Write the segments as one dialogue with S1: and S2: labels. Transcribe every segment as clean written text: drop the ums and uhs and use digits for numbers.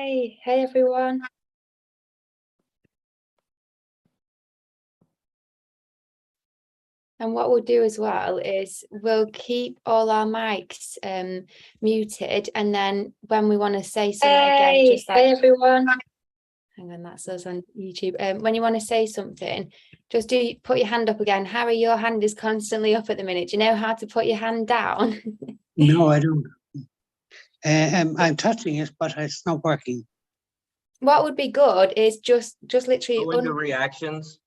S1: Hey everyone. And what we'll do as well is we'll keep all our mics muted, and then when we want to say something again, just like, hey everyone. Hang on, that's us on YouTube. When you want to say something, just put your hand up again. Harry, your hand is constantly up at the minute. Do you know how to put your hand down?
S2: No, I don't. I'm touching it, but it's not working.
S1: What would be good is just literally
S3: Go into reactions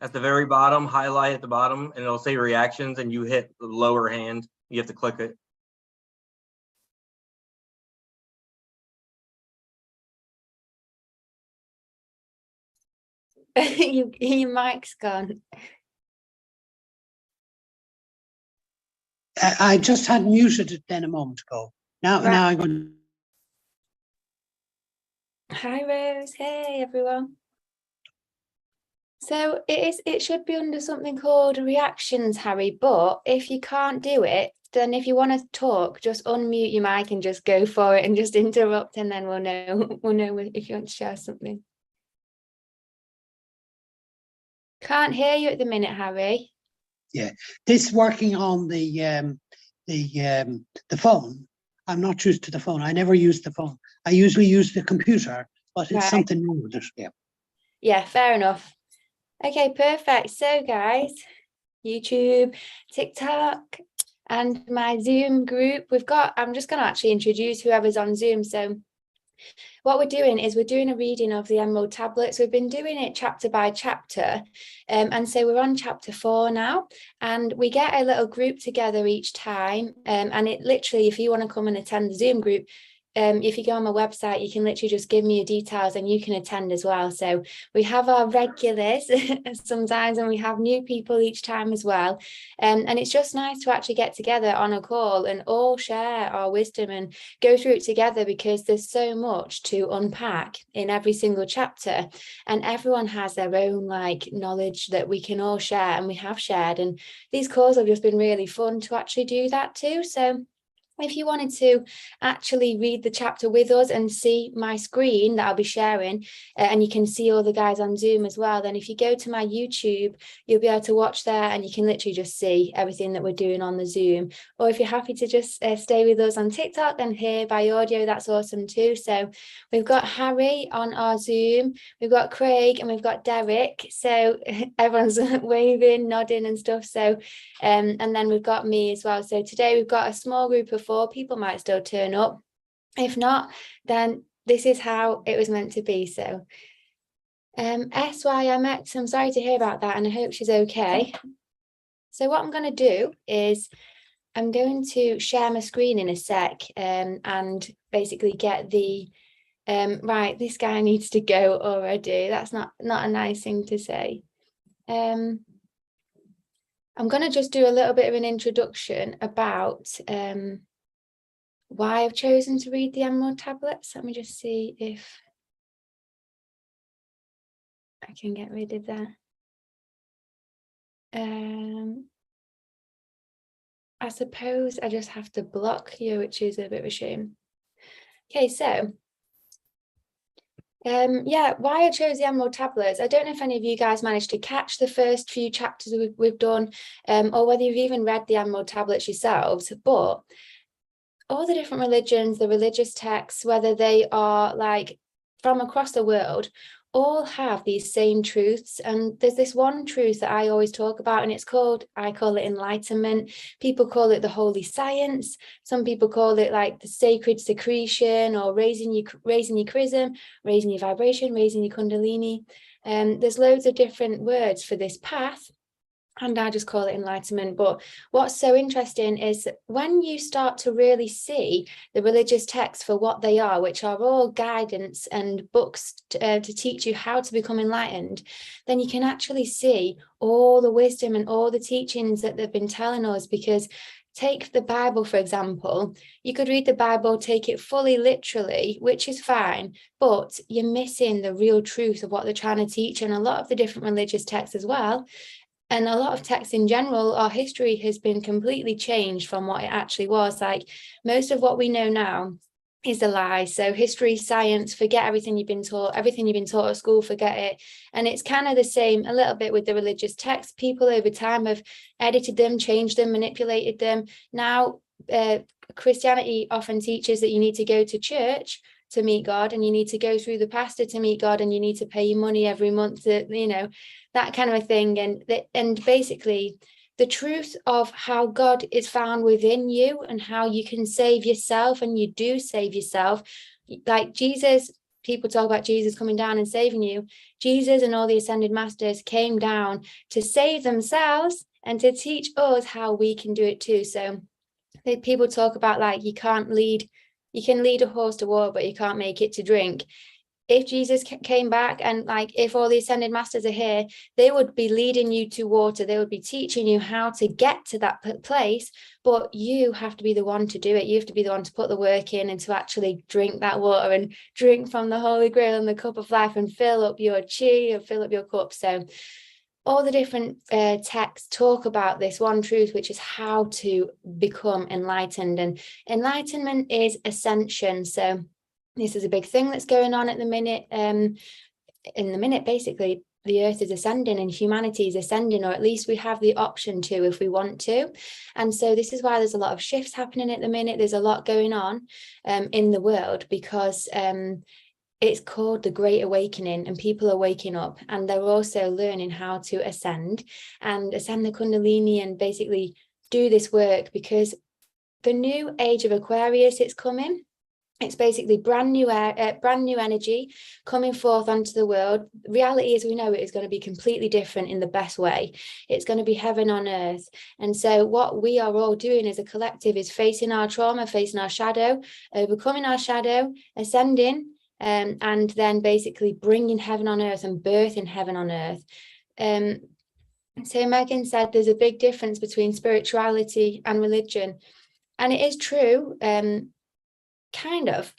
S3: at the very bottom, highlight at the bottom, and it'll say reactions, and you hit the lower hand. You have to click it.
S1: your mic's gone.
S2: I just had muted it then a moment ago. Now I'm going.
S1: Hi Rose. Hey everyone. So it should be under something called reactions, Harry, but if you can't do it, then if you want to talk, just unmute your mic and just go for it and just interrupt, and then we'll know if you want to share something. Can't hear you at the minute, Harry.
S2: Yeah, this working on the phone. I'm not used to the phone. I never use the phone. I usually use the computer, but it's something wrong with it. Yeah.
S1: Yeah, fair enough. Okay, perfect. So guys, YouTube, TikTok, and my Zoom group, I'm just going to actually introduce whoever's on Zoom. So what we're doing is we're doing a reading of the Emerald Tablets. We've been doing it chapter by chapter. And so we're on chapter 4 now, and we get a little group together each time. And it literally, if you want to come and attend the Zoom group, if you go on my website, you can literally just give me your details and you can attend as well. So we have our regulars sometimes, and we have new people each time as well. And it's just nice to actually get together on a call and all share our wisdom and go through it together, because there's so much to unpack in every single chapter, and everyone has their own knowledge that we can all share, and we have shared. And these calls have just been really fun to actually do that too. So if you wanted to actually read the chapter with us and see my screen that I'll be sharing, and you can see all the guys on Zoom as well, then if you go to my YouTube, you'll be able to watch there, and you can literally just see everything that we're doing on the Zoom. Or if you're happy to just stay with us on TikTok and hear by audio, that's awesome too. So we've got Harry on our Zoom, we've got Craig, and we've got Derek. So everyone's waving, nodding and stuff. So and then we've got me as well. So today we've got a small group of 4 people, might still turn up. If not, then this is how it was meant to be. So SYMX, I'm sorry to hear about that, and I hope she's okay. So what I'm going to do is I'm going to share my screen in a sec, and basically get the right, this guy needs to go already. That's not a nice thing to say. I'm going to just do a little bit of an introduction about why I've chosen to read the Emerald Tablets. Let me just see if I can get rid of that. I suppose I just have to block you, which is a bit of a shame. Okay, so yeah, why I chose the Emerald Tablets. I don't know if any of you guys managed to catch the first few chapters we've done, or whether you've even read the Emerald Tablets yourselves, but all the different religions, the religious texts, whether they are from across the world, all have these same truths. And there's this one truth that I always talk about, and I call it enlightenment. People call it the holy science. Some people call it the sacred secretion, or raising your chrism, raising your vibration, raising your kundalini. There's loads of different words for this path, and I just call it enlightenment. But what's so interesting is when you start to really see the religious texts for what they are, which are all guidance and books to teach you how to become enlightened, then you can actually see all the wisdom and all the teachings that they've been telling us. Because take the Bible, for example. You could read the Bible, take it fully literally, which is fine, but you're missing the real truth of what they're trying to teach. And a lot of the different religious texts as well, and a lot of texts in general, our history has been completely changed from what it actually was. Most of what we know now is a lie. So history, science, forget everything you've been taught, at school, forget it. And it's kind of the same a little bit with the religious texts. People over time have edited them, changed them, manipulated them. Now, Christianity often teaches that you need to go to church to meet God, and you need to go through the pastor to meet God, and you need to pay your money every month to, that kind of a thing. And basically, the truth of how God is found within you and how you can save yourself, and you do save yourself. Like Jesus, people talk about Jesus coming down and saving you. Jesus and all the ascended masters came down to save themselves and to teach us how we can do it too. So people talk about like you can lead a horse to water, but you can't make it to drink. If Jesus came back, and like if all the ascended masters are here, they would be leading you to water. They would be teaching you how to get to that place, but you have to be the one to do it. You have to be the one to put the work in and to actually drink that water and drink from the Holy Grail and the cup of life and fill up your chi and fill up your cup. So all the different texts talk about this one truth, which is how to become enlightened. And enlightenment is ascension. So this is a big thing that's going on at the minute. Basically, the earth is ascending and humanity is ascending, or at least we have the option to if we want to. And so this is why there's a lot of shifts happening at the minute. There's a lot going on in the world, because it's called the Great Awakening, and people are waking up, and they're also learning how to ascend the Kundalini and basically do this work, because the new age of Aquarius, it's coming. It's basically brand new energy coming forth onto the world. Reality as we know it is going to be completely different in the best way. It's going to be heaven on earth. And so what we are all doing as a collective is facing our trauma, facing our shadow, overcoming our shadow, ascending, and then basically bringing heaven on earth and birthing heaven on earth. So Megan said there's a big difference between spirituality and religion. And it is true. I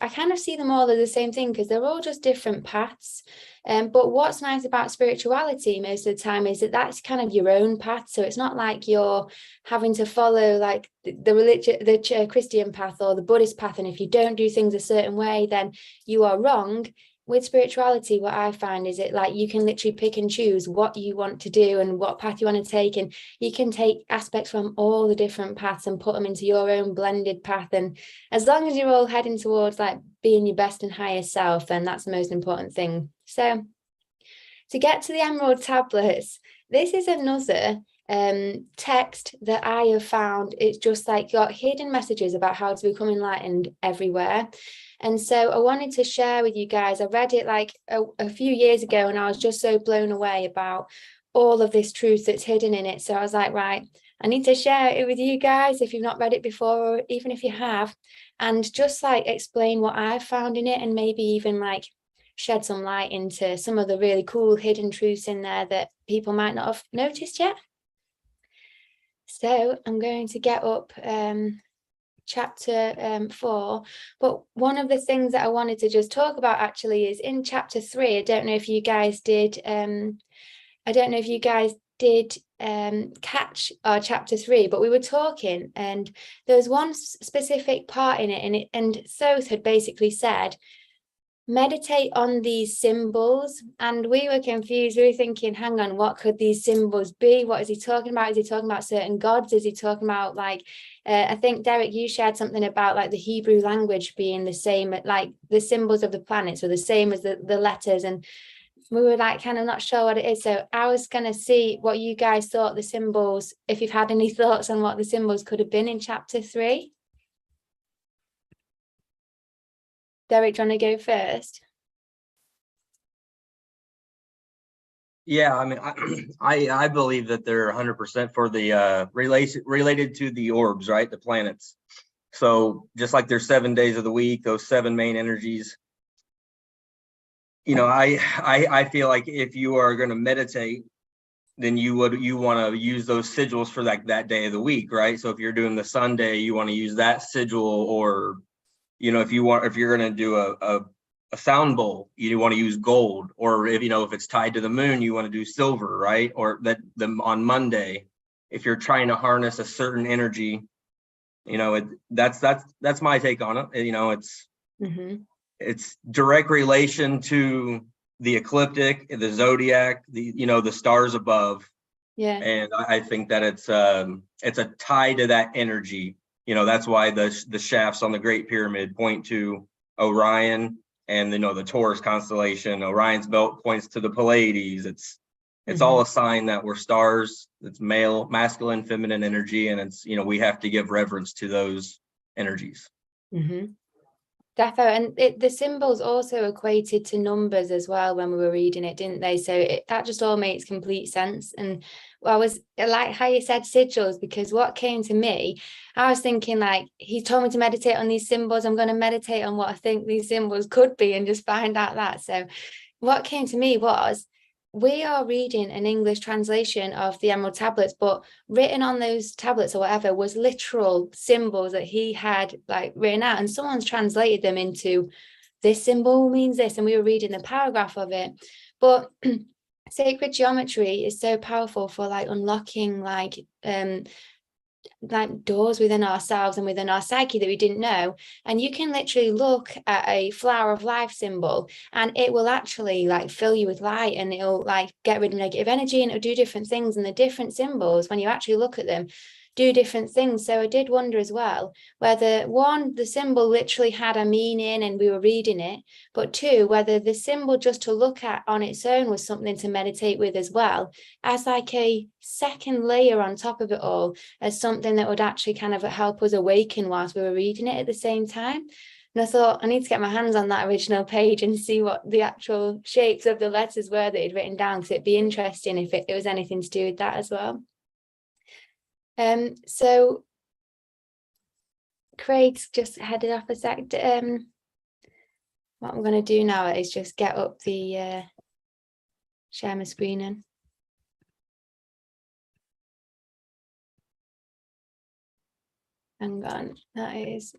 S1: kind of see them all as the same thing, because they're all just different paths. But what's nice about spirituality most of the time is that that's kind of your own path. So it's not like you're having to follow like the religion, the Christian path or the Buddhist path. And if you don't do things a certain way, then you are wrong. With spirituality, what I find is it like you can literally pick and choose what you want to do and what path you want to take, and you can take aspects from all the different paths and put them into your own blended path. And as long as you're all heading towards like being your best and highest self, then that's the most important thing. So to get to the Emerald Tablets, this is another text that I have found. It's just like got hidden messages about how to become enlightened everywhere. And so I wanted to share with you guys. I read it like a few years ago, and I was just so blown away about all of this truth that's hidden in it. So I was like, right, I need to share it with you guys if you've not read it before, or even if you have, and just like explain what I've found in it, and maybe even like shed some light into some of the really cool hidden truths in there that people might not have noticed yet. So I'm going to get up chapter 4, but one of the things that I wanted to just talk about actually is in chapter 3. I don't know if you guys did catch our chapter 3, but we were talking, and there was one specific part in it, and Thoth had basically said, meditate on these symbols. And we were confused. We were thinking, hang on, what could these symbols be? What is he talking about? Is he talking about certain gods? Is he talking about like I think Derek, you shared something about like the Hebrew language being the same, like the symbols of the planets were the same as the letters, and we were like kind of not sure what it is. So I was going to see what you guys thought the symbols, if you've had any thoughts on what the symbols could have been in chapter 3. Derek, do you want to go first?
S3: Yeah, I mean, I believe that they're 100% for the related to the orbs, right? The planets. So just like there's 7 days of the week, those 7 main energies. You know, I feel like if you are going to meditate, then you want to use those sigils for like that day of the week, right? So if you're doing the Sunday, you want to use that sigil, or you know, if you're going to do a sound bowl, you want to use gold, or if it's tied to the moon, you want to do silver, right? Or on Monday, if you're trying to harness a certain energy, that's my take on it.
S1: Mhm.
S3: It's direct relation to the ecliptic, the zodiac, the stars above.
S1: Yeah.
S3: And I think that it's a tie to that energy. That's why the shafts on the Great Pyramid point to Orion, and the Taurus constellation. Orion's belt points to the Pleiades. It's all a sign that we're stars. It's masculine, feminine energy, and it's we have to give reverence to those energies.
S1: Mm-hmm. Defo, and the symbols also equated to numbers as well when we were reading it, didn't they? So that just all makes complete sense. And I was like how you said sigils, because what came to me, I was thinking like, he told me to meditate on these symbols. I'm going to meditate on what I think these symbols could be and just find out that. So what came to me was, we are reading an English translation of the Emerald Tablets, but written on those tablets or whatever was literal symbols that he had like written out, and someone's translated them into this symbol means this, and we were reading the paragraph of it. But sacred geometry is so powerful for like unlocking like doors within ourselves and within our psyche that we didn't know. And you can literally look at a flower of life symbol and it will actually like fill you with light, and it'll like get rid of negative energy, and it'll do different things. And the different symbols, when you actually look at them, do different things. So I did wonder as well whether, one, the symbol literally had a meaning and we were reading it, but two, whether the symbol just to look at on its own was something to meditate with as well, as like a second layer on top of it all, as something that would actually kind of help us awaken whilst we were reading it at the same time. And I thought, I need to get my hands on that original page and see what the actual shapes of the letters were that he'd written down, because it'd be interesting if it was anything to do with that as well. So Craig's just headed off a sec. What I'm going to do now is just get up the share my screen in. Hang on, that is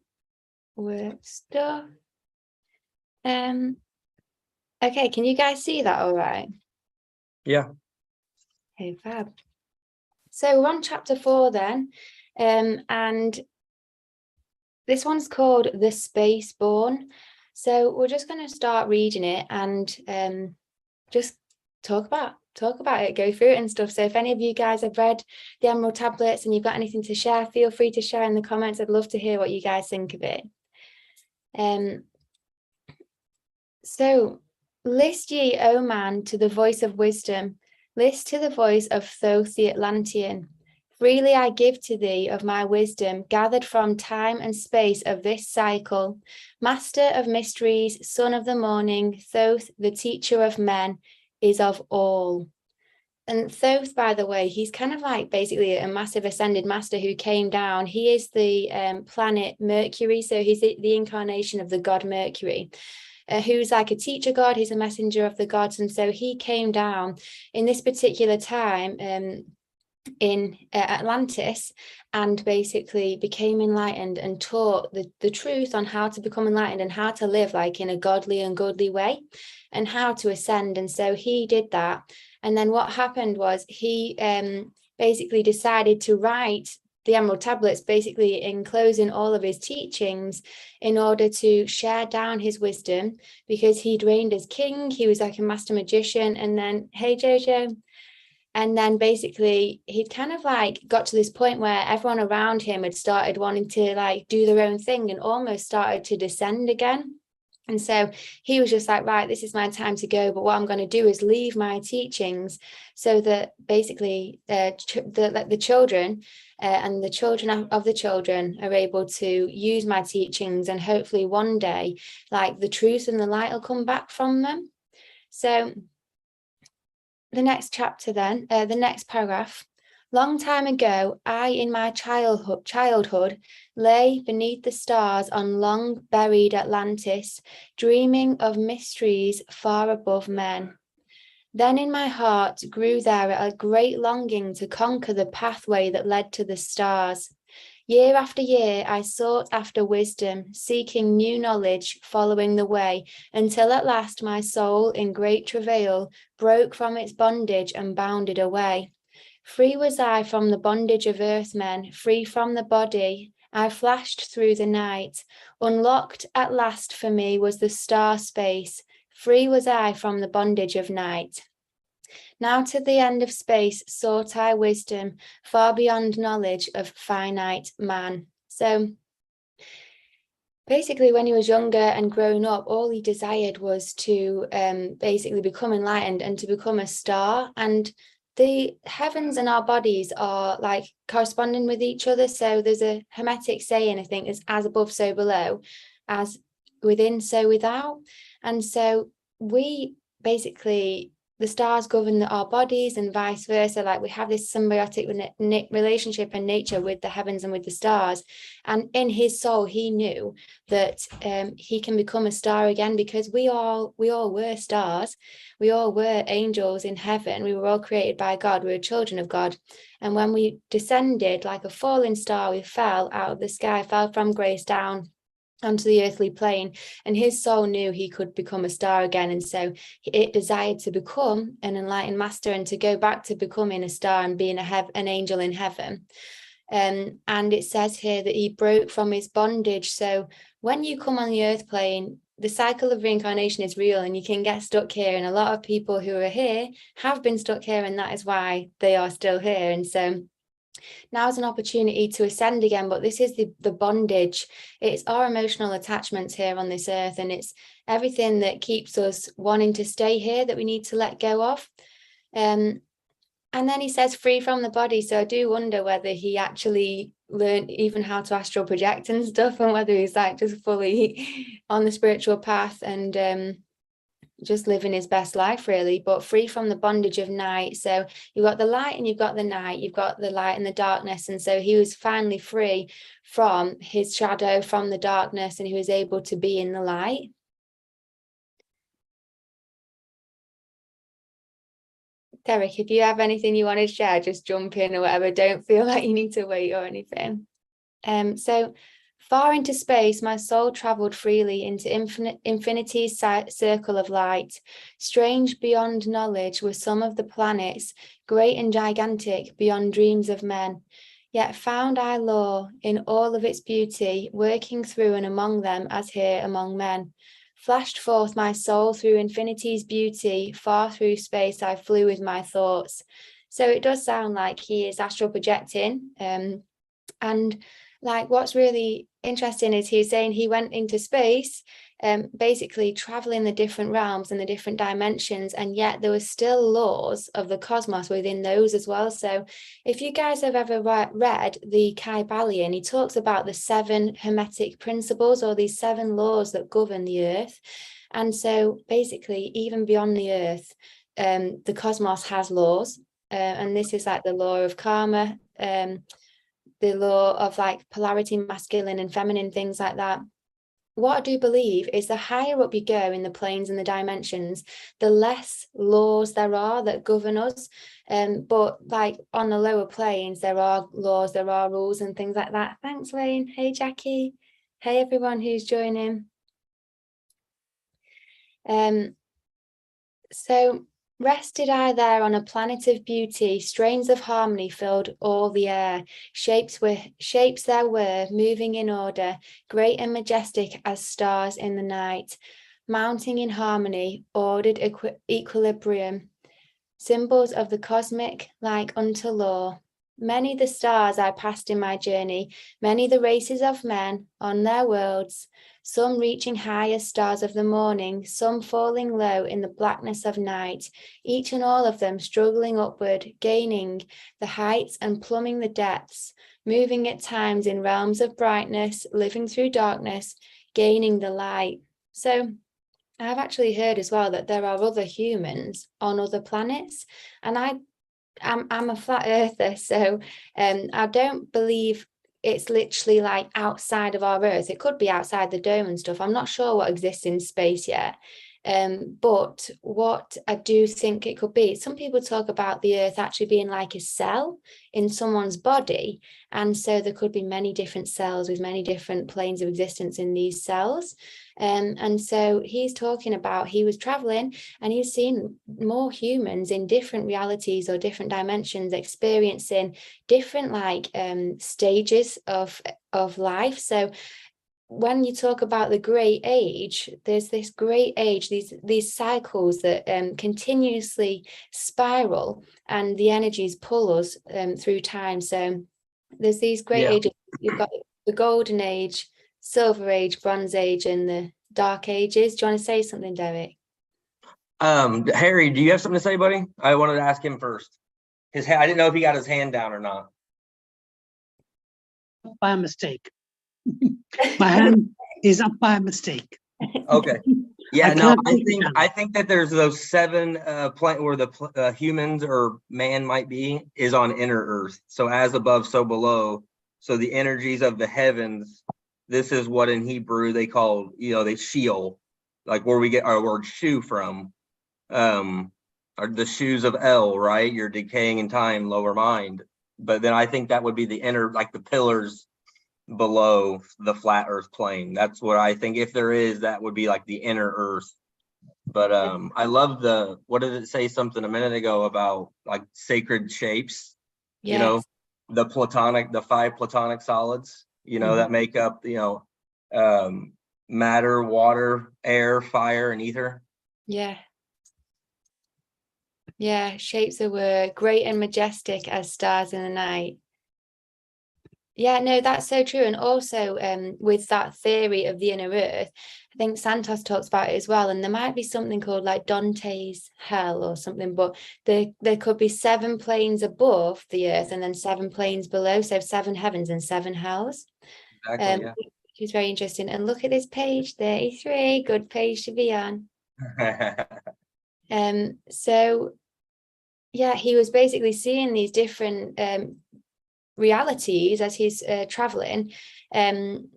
S1: work stuff. Okay, can you guys see that all right?
S3: Yeah.
S1: Okay, fab. So we're on chapter 4 then, and this one's called The Spaceborn. So we're just going to start reading it and just talk about it, go through it and stuff. So if any of you guys have read the Emerald Tablets and you've got anything to share, feel free to share in the comments. I'd love to hear what you guys think of it. So list ye, O man, to the voice of wisdom, list to the voice of Thoth the Atlantean. Freely I give to thee of my wisdom, gathered from time and space of this cycle. Master of mysteries, son of the morning, Thoth, the teacher of men, is of all. And Thoth, by the way, he's kind of like basically a massive ascended master who came down. He is the planet Mercury, so he's the incarnation of the god Mercury. Who's like a teacher god, he's a messenger of the gods. And so he came down in this particular time in Atlantis and basically became enlightened and taught the truth on how to become enlightened and how to live like in a godly and goodly way and how to ascend. And so he did that. And then what happened was he basically decided to write the Emerald Tablets, basically enclosing all of his teachings in order to share down his wisdom, because he'd reigned as king. He was like a master magician. And then, hey, Jojo. And then basically he'd kind of like got to this point where everyone around him had started wanting to like do their own thing and almost started to descend again. And so he was just like, right, this is my time to go. But what I'm going to do is leave my teachings so that basically the children and the children of the children are able to use my teachings. And hopefully one day, like the truth and the light will come back from them. So the next chapter then, the next paragraph. Long time ago, I in my childhood lay beneath the stars on long buried Atlantis, dreaming of mysteries far above men. Then in my heart grew there a great longing to conquer the pathway that led to the stars. Year after year, I sought after wisdom, seeking new knowledge, following the way, until at last my soul in great travail broke from its bondage and bounded away. Free was I from the bondage of earthmen, free from the body I flashed through the night. Unlocked at last for me was the star space. Free was I from the bondage of night. Now to the end of space sought I wisdom, far beyond knowledge of finite man. So basically, when he was younger and grown up, all he desired was to basically become enlightened and to become a star. And the heavens and our bodies are like corresponding with each other. So there's a Hermetic saying, I think, is as above, so below, as within, so without. And so we basically, the stars govern our bodies and vice versa. Like we have this symbiotic relationship and nature with the heavens and with the stars. And in his soul, he knew that he can become a star again, because we all were stars. We all were angels in heaven. We were all created by God. We were children of God. And when we descended like a falling star, we fell out of the sky, fell from grace down onto the earthly plane, and his soul knew he could become a star again. And so it desired to become an enlightened master and to go back to becoming a star and being an angel in heaven. And it says here that he broke from his bondage. So when you come on the earth plane, the cycle of reincarnation is real, and you can get stuck here. And a lot of people who are here have been stuck here, and that is why they are still here. And so now is an opportunity to ascend again, but this is the bondage. It's our emotional attachments here on this earth, and it's everything that keeps us wanting to stay here that we need to let go of. And then he says free from the body. So I do wonder whether he actually learned even how to astral project and stuff, and whether he's like just fully on the spiritual path and just living his best life, really. But free from the bondage of night. So you've got the light and you've got the night, you've got the light and the darkness. And so he was finally free from his shadow, from the darkness, and he was able to be in the light. Derek, if you have anything you want to share, just jump in or whatever. Don't feel like you need to wait or anything. So far into space, my soul travelled freely into infinity's circle of light. Strange beyond knowledge were some of the planets, great and gigantic beyond dreams of men. Yet found I law in all of its beauty, working through and among them as here among men. Flashed forth my soul through infinity's beauty, far through space I flew with my thoughts. So it does sound like he is astral projecting. And like what's really interesting is he's saying he went into space, basically traveling the different realms and the different dimensions, and yet there were still laws of the cosmos within those as well. So if you guys have ever read the Kybalion, he talks about the 7 Hermetic principles, or these 7 laws that govern the earth. And so basically, even beyond the earth, the cosmos has laws, and this is like the law of karma, the law of like polarity, masculine and feminine, things like that. What I do believe is the higher up you go in the planes and the dimensions, the less laws there are that govern us. But like on the lower planes, there are laws, there are rules and things like that. Thanks, Wayne. Hey, Jackie. Hey, everyone who's joining. So rested I there on a planet of beauty, strains of harmony filled all the air. Shapes there were, moving in order, great and majestic as stars in the night, mounting in harmony, ordered equilibrium. Symbols of the cosmic, like unto law. Many the stars I passed in my journey, many the races of men on their worlds, some reaching high as stars of the morning, some falling low in the blackness of night, each and all of them struggling upward, gaining the heights and plumbing the depths, moving at times in realms of brightness, living through darkness, gaining the light. So I've actually heard as well that there are other humans on other planets, and I'm a flat earther, so I don't believe it's literally like outside of our earth. It could be outside the dome and stuff. I'm not sure what exists in space yet. But what I do think it could be, some people talk about the earth actually being like a cell in someone's body. And so there could be many different cells with many different planes of existence in these cells. And so he's talking about, he was traveling and he's seen more humans in different realities or different dimensions, experiencing different like stages of of life. So when you talk about the great age, there's this great age, these cycles that continuously spiral, and the energies pull us through time. So there's these great
S3: Yeah.
S1: ages. You've got the golden age, silver age, bronze age, and the dark ages. Do you want to say something, Derek?
S3: Harry, do you have something to say, buddy? I wanted to ask him first. I didn't know if he got his hand down or not.
S2: By mistake. My hand is up by mistake.
S3: Okay. Yeah,
S2: I
S3: no,
S2: can't
S3: I
S2: take it
S3: think
S2: down.
S3: I think that there's those 7 planet where the humans or man might be is on inner Earth. So as above, so below. So the energies of the heavens. This is what in Hebrew they call, they Sheol, like where we get our word shoe from. Are the shoes of El, right? You're decaying in time, lower mind. But then I think that would be the inner, like the pillars below the flat earth plane. That's what I think. If there is, that would be like the inner earth. But I love what did it say something a minute ago about like sacred shapes,
S1: Yes.
S3: the 5 platonic solids, that make up, matter, water, air, fire, and ether.
S1: Yeah. Yeah, shapes that were great and majestic as stars in the night. Yeah, no, that's so true. And also with that theory of the inner earth, I think Santos talks about it as well. And there might be something called like Dante's hell or something, but there could be 7 planes above the earth and then 7 planes below. So 7 heavens and 7 hells.
S3: Exactly, yeah.
S1: Which is very interesting. And look at this page 33, good page to be on. So yeah, he was basically seeing these different realities as he's traveling in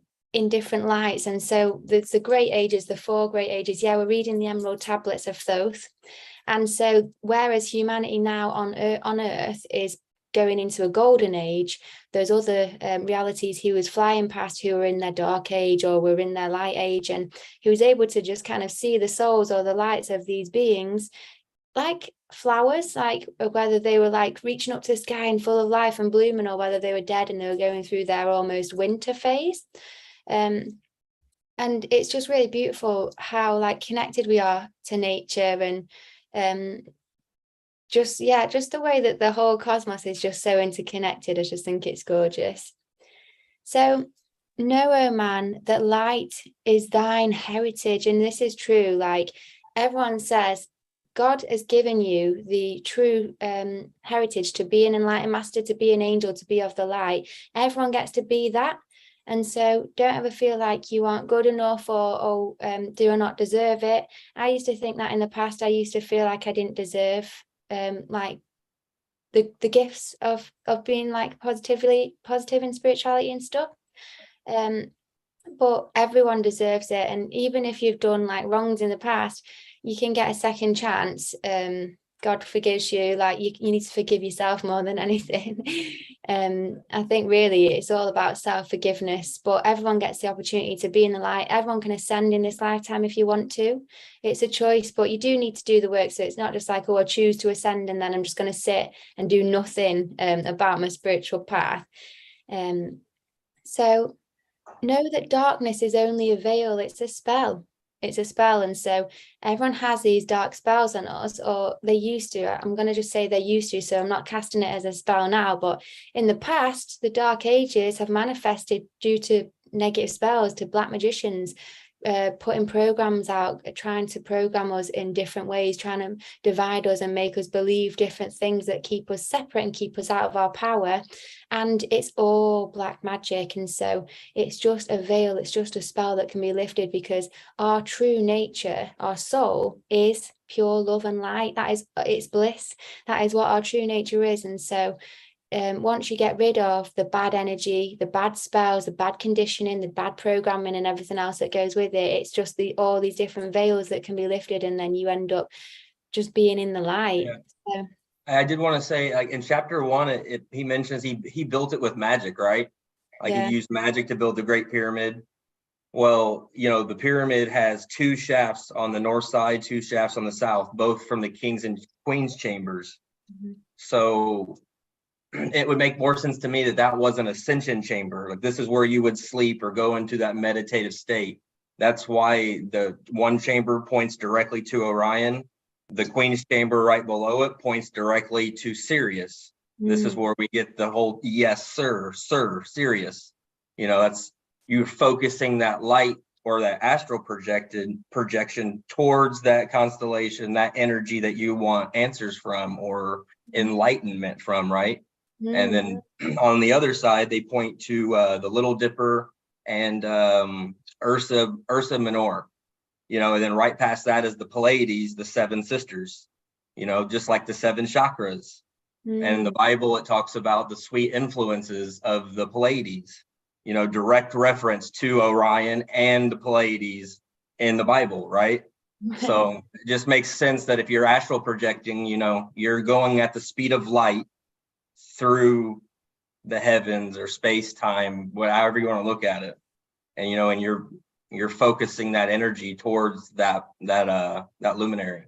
S1: different lights. And so there's the great ages, the 4 great ages. Yeah, we're reading the Emerald Tablets of Thoth. And so whereas humanity now on Earth is going into a golden age, those other realities he was flying past who were in their dark age or were in their light age, and he was able to just kind of see the souls or the lights of these beings like flowers, like whether they were like reaching up to the sky and full of life and blooming, or whether they were dead and they were going through their almost winter phase. And it's just really beautiful how like connected we are to nature, and just the way that the whole cosmos is just so interconnected. I just think it's gorgeous. So know, O man, that light is thine heritage. And this is true. Like everyone says, God has given you the true heritage to be an enlightened master, to be an angel, to be of the light. Everyone gets to be that. And so don't ever feel like you aren't good enough or do not deserve it. I used to think that in the past. I used to feel like I didn't deserve like the gifts of being like positive in spirituality and stuff. But everyone deserves it. And even if you've done like wrongs in the past, you can get a second chance. God forgives you. Like you need to forgive yourself more than anything. I think really it's all about self-forgiveness, but everyone gets the opportunity to be in the light. Everyone can ascend in this lifetime if you want to. It's a choice, but you do need to do the work. So it's not just like, oh, I choose to ascend and then I'm just going to sit and do nothing about my spiritual path. So know that darkness is only a veil. It's a spell. It's a spell. And so everyone has these dark spells on us, or they used to. I'm going to just say they used to, so I'm not casting it as a spell now, but in the past, the dark ages have manifested due to negative spells, to black magicians putting programs out, trying to program us in different ways, trying to divide us and make us believe different things that keep us separate and keep us out of our power. And it's all black magic. And so it's just a veil, it's just a spell that can be lifted, because our true nature, our soul, is pure love and light. That is, it's bliss. That is what our true nature is. And so once you get rid of the bad energy, the bad spells, the bad conditioning, the bad programming and everything else that goes with it, it's just all these different veils that can be lifted, and then you end up just being in the light.
S3: Yeah.
S1: So,
S3: I did want to say, like in chapter 1, he mentions he built it with magic, right? Like
S1: yeah.
S3: he used magic to build the Great Pyramid. Well, the pyramid has 2 shafts on the north side, 2 shafts on the south, both from the king's and queen's chambers.
S1: Mm-hmm.
S3: So it would make more sense to me that that was an ascension chamber. Like this is where you would sleep or go into that meditative state. That's why the one chamber points directly to Orion. The Queen's chamber right below it points directly to Sirius. This is where we get the whole yes, sir, Sirius. You know, that's you focusing that light or that astral projection towards that constellation, that energy that you want answers from or enlightenment from, right? And then on the other side, they point to the Little Dipper and Ursa Minor, you know, and then right past that is the Pleiades, the seven sisters, you know, just like the seven chakras. And in the Bible, it talks about the sweet influences of the Pleiades, you know, direct reference to Orion and the Pleiades in the Bible, right? So it just makes sense that if you're astral projecting, you know, you're going at the speed of light through the heavens or space time, however you want to look at it. And, you know, and you're focusing that energy towards that luminary.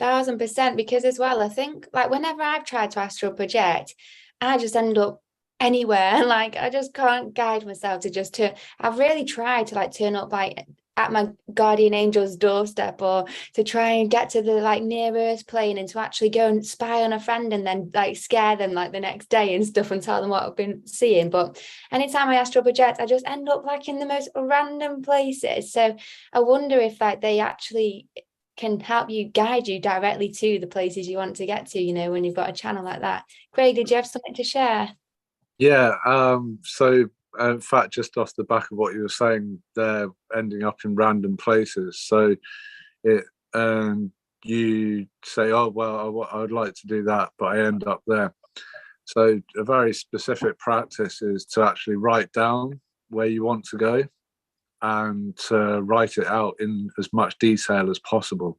S1: 1000%, because as well, I think like whenever I've tried to astral project, I just end up anywhere. Like I just can't guide myself to I've really tried to like turn up like at my guardian angel's doorstep, or to try and get to the like near earth plane and to actually go and spy on a friend and then like scare them like the next day and stuff and tell them what I've been seeing. But anytime I astral project, I just end up like in the most random places. So I wonder if like they actually can help you, guide you directly to the places you want to get to, you know, when you've got a channel like that. Craig, did you have something to share?
S4: Yeah, so in fact, just off the back of what you were saying, they're ending up in random places. So it you say, oh well, I would like to do that, but I end up there. So a very specific practice is to actually write down where you want to go and to write it out in as much detail as possible.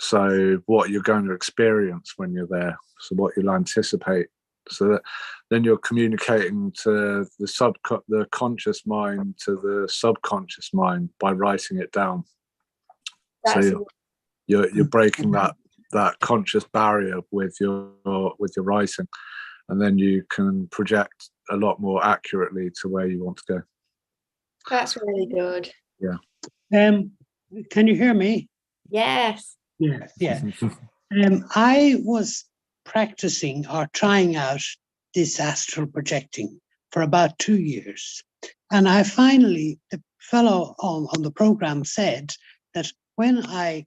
S4: So what you're going to experience when you're there, so what you'll anticipate. So that then you're communicating to the conscious mind to the subconscious mind by writing it down. So you're breaking that conscious barrier with your writing, and then you can project a lot more accurately to where you want to go.
S1: That's really good.
S4: Yeah.
S2: Can you hear me?
S1: Yes.
S2: Yeah. I was practicing or trying out this astral projecting for about 2 years. And I finally, the fellow on the program said that when I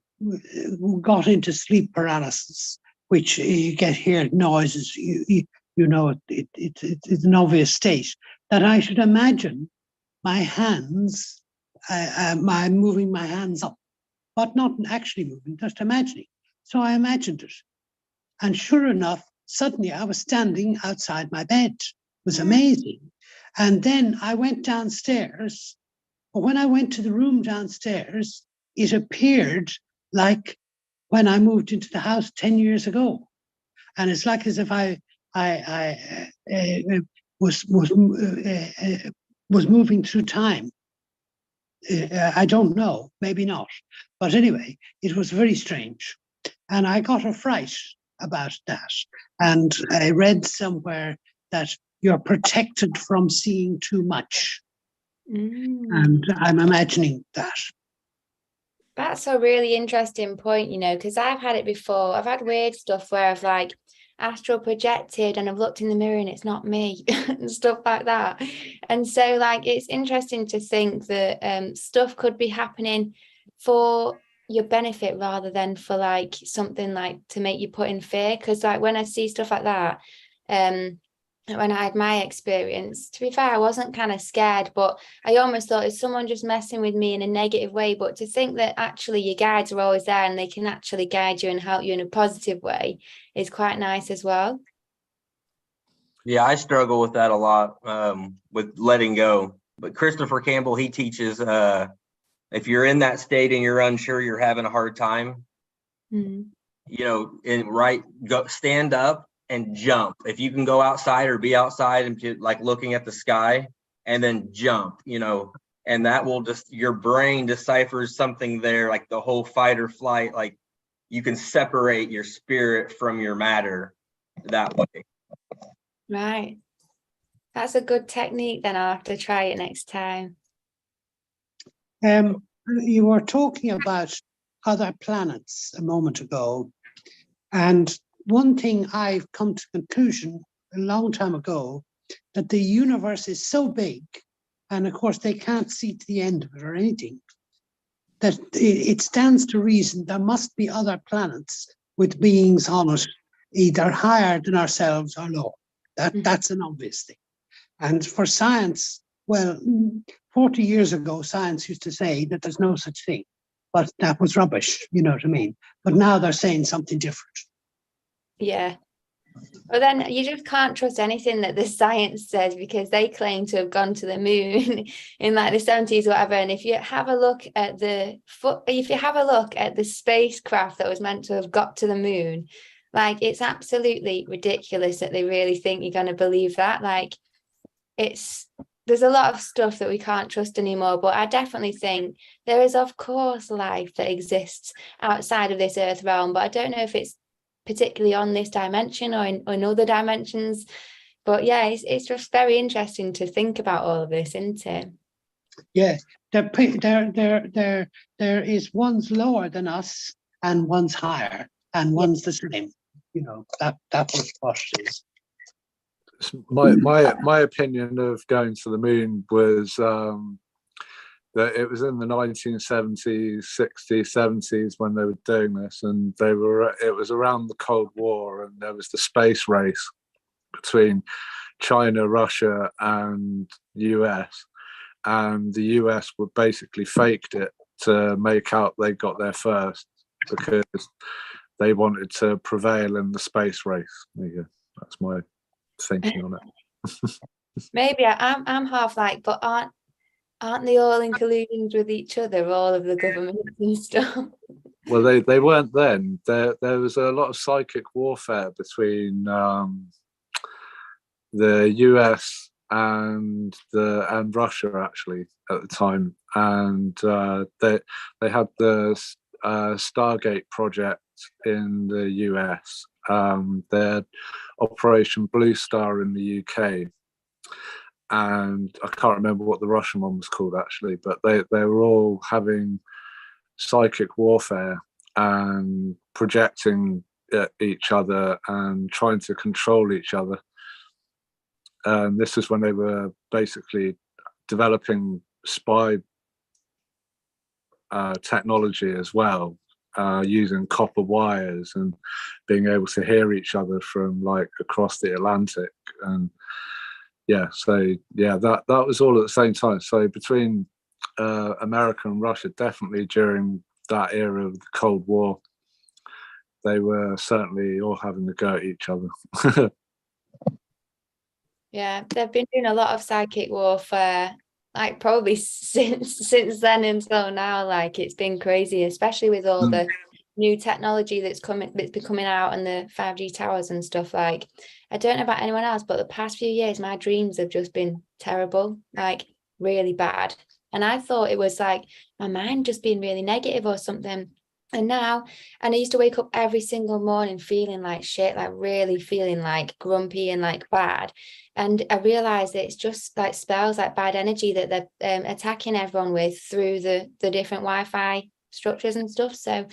S2: got into sleep paralysis, which you get here noises, you know, it's an obvious state, that I should imagine my hands, I'm moving my hands up, but not actually moving, just imagining. So I imagined it. And sure enough, suddenly I was standing outside my bed. It was amazing. And then I went downstairs. But when I went to the room downstairs, it appeared like when I moved into the house 10 years ago. And it's like as if I was moving through time. I don't know, maybe not. But anyway, it was very strange. And I got a fright about that. And I read somewhere that you're protected from seeing too much. And I'm imagining that.
S1: That's a really interesting point, you know, because I've had it before. I've had weird stuff where I've like astral projected and I've looked in the mirror and it's not me and stuff like that. And so like it's interesting to think that stuff could be happening for your benefit rather than for like something like to make you put in fear. Because like when I see stuff like that, when I had my experience, to be fair, I wasn't kind of scared, but I almost thought, is someone just messing with me in a negative way? But to think that actually your guides are always there and they can actually guide you and help you in a positive way is quite nice as well.
S3: Yeah, I struggle with that a lot, with letting go. But Christopher Campbell, he teaches, if you're in that state and you're unsure, you're having a hard time, you know, go stand up and jump. If you can go outside or be outside and like looking at the sky and then jump, you know, and that will just, your brain deciphers something there, like the whole fight or flight, like you can separate your spirit from your matter that way.
S1: Right. That's a good technique then. I'll have to try it next time.
S2: You were talking about other planets a moment ago, and one thing I've come to conclusion a long time ago, that the universe is so big, and of course they can't see to the end of it or anything, that it stands to reason there must be other planets with beings on it, either higher than ourselves or lower. That's an obvious thing. And for science, well, 40 years ago, science used to say that there's no such thing, but that was rubbish, you know what I mean? But now they're saying something different.
S1: Yeah. Well, then you just can't trust anything that the science says, because they claim to have gone to the moon in like the 70s or whatever. And if you have a look at the spacecraft that was meant to have got to the moon, like, it's absolutely ridiculous that they really think you're going to believe that. Like, there's a lot of stuff that we can't trust anymore, but I definitely think there is, of course, life that exists outside of this earth realm, but I don't know if it's particularly on this dimension or in other dimensions. But yeah, it's just very interesting to think about all of this, isn't it?
S2: Yeah, there is one's lower than us and one's higher and one's the same. You know, that was what it is.
S4: My opinion of going to the moon was that it was in the 1970s, 60s, 70s when they were doing this, and it was around the Cold War, and there was the space race between China, Russia, and US, and the US would basically faked it to make out they got there first because they wanted to prevail in the space race. There you go. That's my thinking on it.
S1: Maybe I'm half like, but aren't they all in collusions with each other, all of the governments and stuff?
S4: Well, they weren't then. There was a lot of psychic warfare between the US and Russia actually at the time, and they had the Stargate project in the US. They had Operation Blue Star in the UK, and I can't remember what the Russian one was called actually, but they were all having psychic warfare and projecting at each other and trying to control each other. And this is when they were basically developing spy technology as well, using copper wires and being able to hear each other from like across the Atlantic. And yeah, so yeah, that was all at the same time. So between America and Russia, definitely during that era of the Cold War, they were certainly all having a go at each other.
S1: Yeah, they've been doing a lot of psychic warfare, like probably since then until now. Like, it's been crazy, especially with all the new technology that's been coming out, and the 5G towers and stuff. Like, I don't know about anyone else, but the past few years, my dreams have just been terrible, like really bad. And I thought it was like my mind just being really negative or something. And I used to wake up every single morning feeling like shit, like really feeling like grumpy and like bad. And I realized that it's just like spells, like bad energy that they're attacking everyone with through the different Wi-Fi structures and stuff. So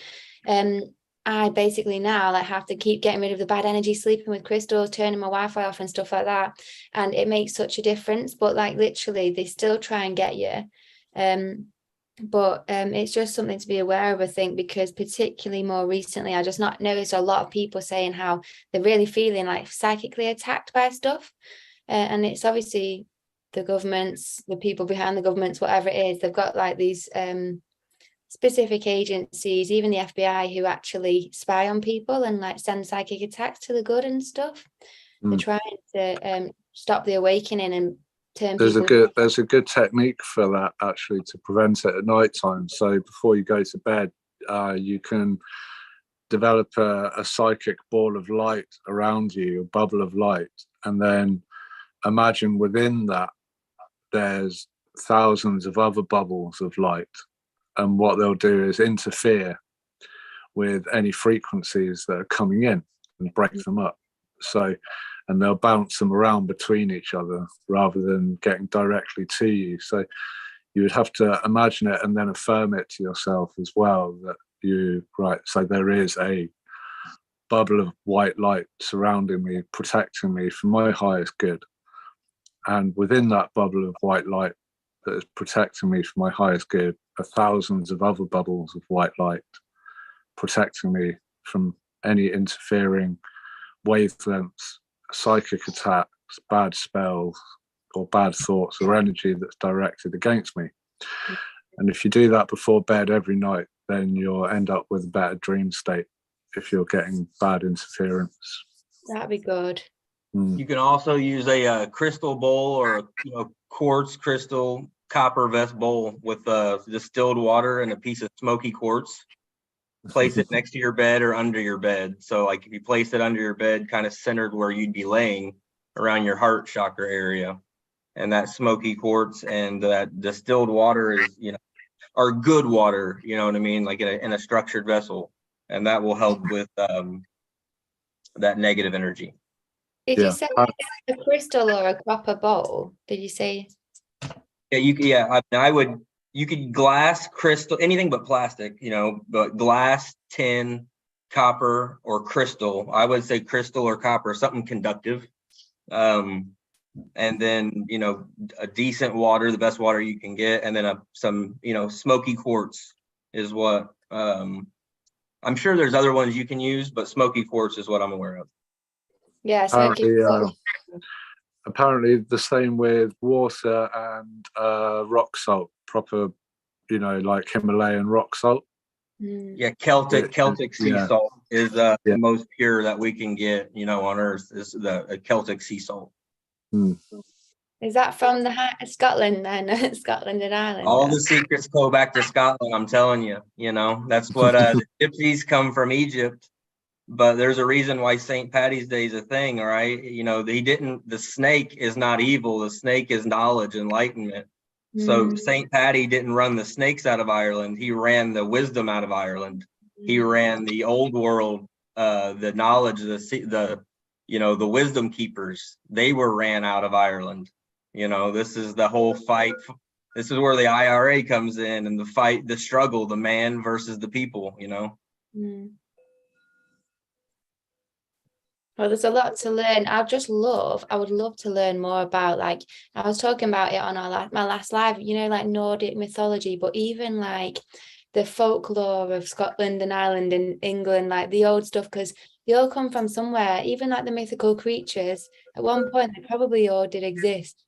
S1: I basically now like have to keep getting rid of the bad energy, sleeping with crystals, turning my Wi-Fi off and stuff like that. And it makes such a difference. But like literally, they still try and get you. But it's just something to be aware of, I think, because particularly more recently, I just not noticed a lot of people saying how they're really feeling like psychically attacked by stuff. And it's obviously the governments, the people behind the governments, whatever it is, they've got like these specific agencies, even the FBI, who actually spy on people and like send psychic attacks to the good and stuff. They're trying to stop the awakening and turn people.
S4: There's a good technique for that actually, to prevent it at night time. So before you go to bed, you can develop a psychic ball of light around you, a bubble of light, and then imagine within that there's thousands of other bubbles of light, and what they'll do is interfere with any frequencies that are coming in and break them up. So and they'll bounce them around between each other rather than getting directly to you. So you would have to imagine it and then affirm it to yourself as well, that so there is a bubble of white light surrounding me, protecting me for my highest good. And within that bubble of white light that is protecting me for my highest good are thousands of other bubbles of white light protecting me from any interfering wavelengths, psychic attacks, bad spells, or bad thoughts or energy that's directed against me. And if you do that before bed every night, then you'll end up with a better dream state if you're getting bad interference.
S1: That'd be good.
S3: You can also use a crystal bowl or quartz crystal copper vest bowl with distilled water and a piece of smoky quartz. Place it next to your bed or under your bed. So like if you place it under your bed, kind of centered where you'd be laying around your heart chakra area, and that smoky quartz and that distilled water is, are good water, you know what I mean? Like in a structured vessel, and that will help with that negative energy.
S1: Did you say a crystal or a copper bowl? Did you say?
S3: Yeah, you could glass, crystal, anything but plastic, but glass, tin, copper, or crystal. I would say crystal or copper, something conductive. And then, a decent water, the best water you can get. And then some smoky quartz is what, I'm sure there's other ones you can use, but smoky quartz is what I'm aware of.
S1: Yeah, so
S4: apparently the same with water and rock salt, proper, like Himalayan rock salt.
S3: Yeah, Celtic sea salt is the most pure that we can get, on Earth, is the Celtic sea salt.
S1: Is that from Scotland then? Scotland and Ireland?
S3: All the secrets go back to Scotland, I'm telling you. That's what the gypsies come from Egypt. But there's a reason why St. Paddy's Day is a thing, all right? The snake is not evil. The snake is knowledge, enlightenment. So St. Paddy didn't run the snakes out of Ireland. He ran the wisdom out of Ireland. He ran the old world, the knowledge, the wisdom keepers. They were ran out of Ireland. This is the whole fight. This is where the IRA comes in, and the fight, the struggle, the man versus the people,
S1: Well, there's a lot to learn. I would love to learn more about, like, I was talking about it on my last live, like Nordic mythology, but even like the folklore of Scotland and Ireland and England, like the old stuff, because they all come from somewhere. Even like the mythical creatures, at one point they probably all did exist,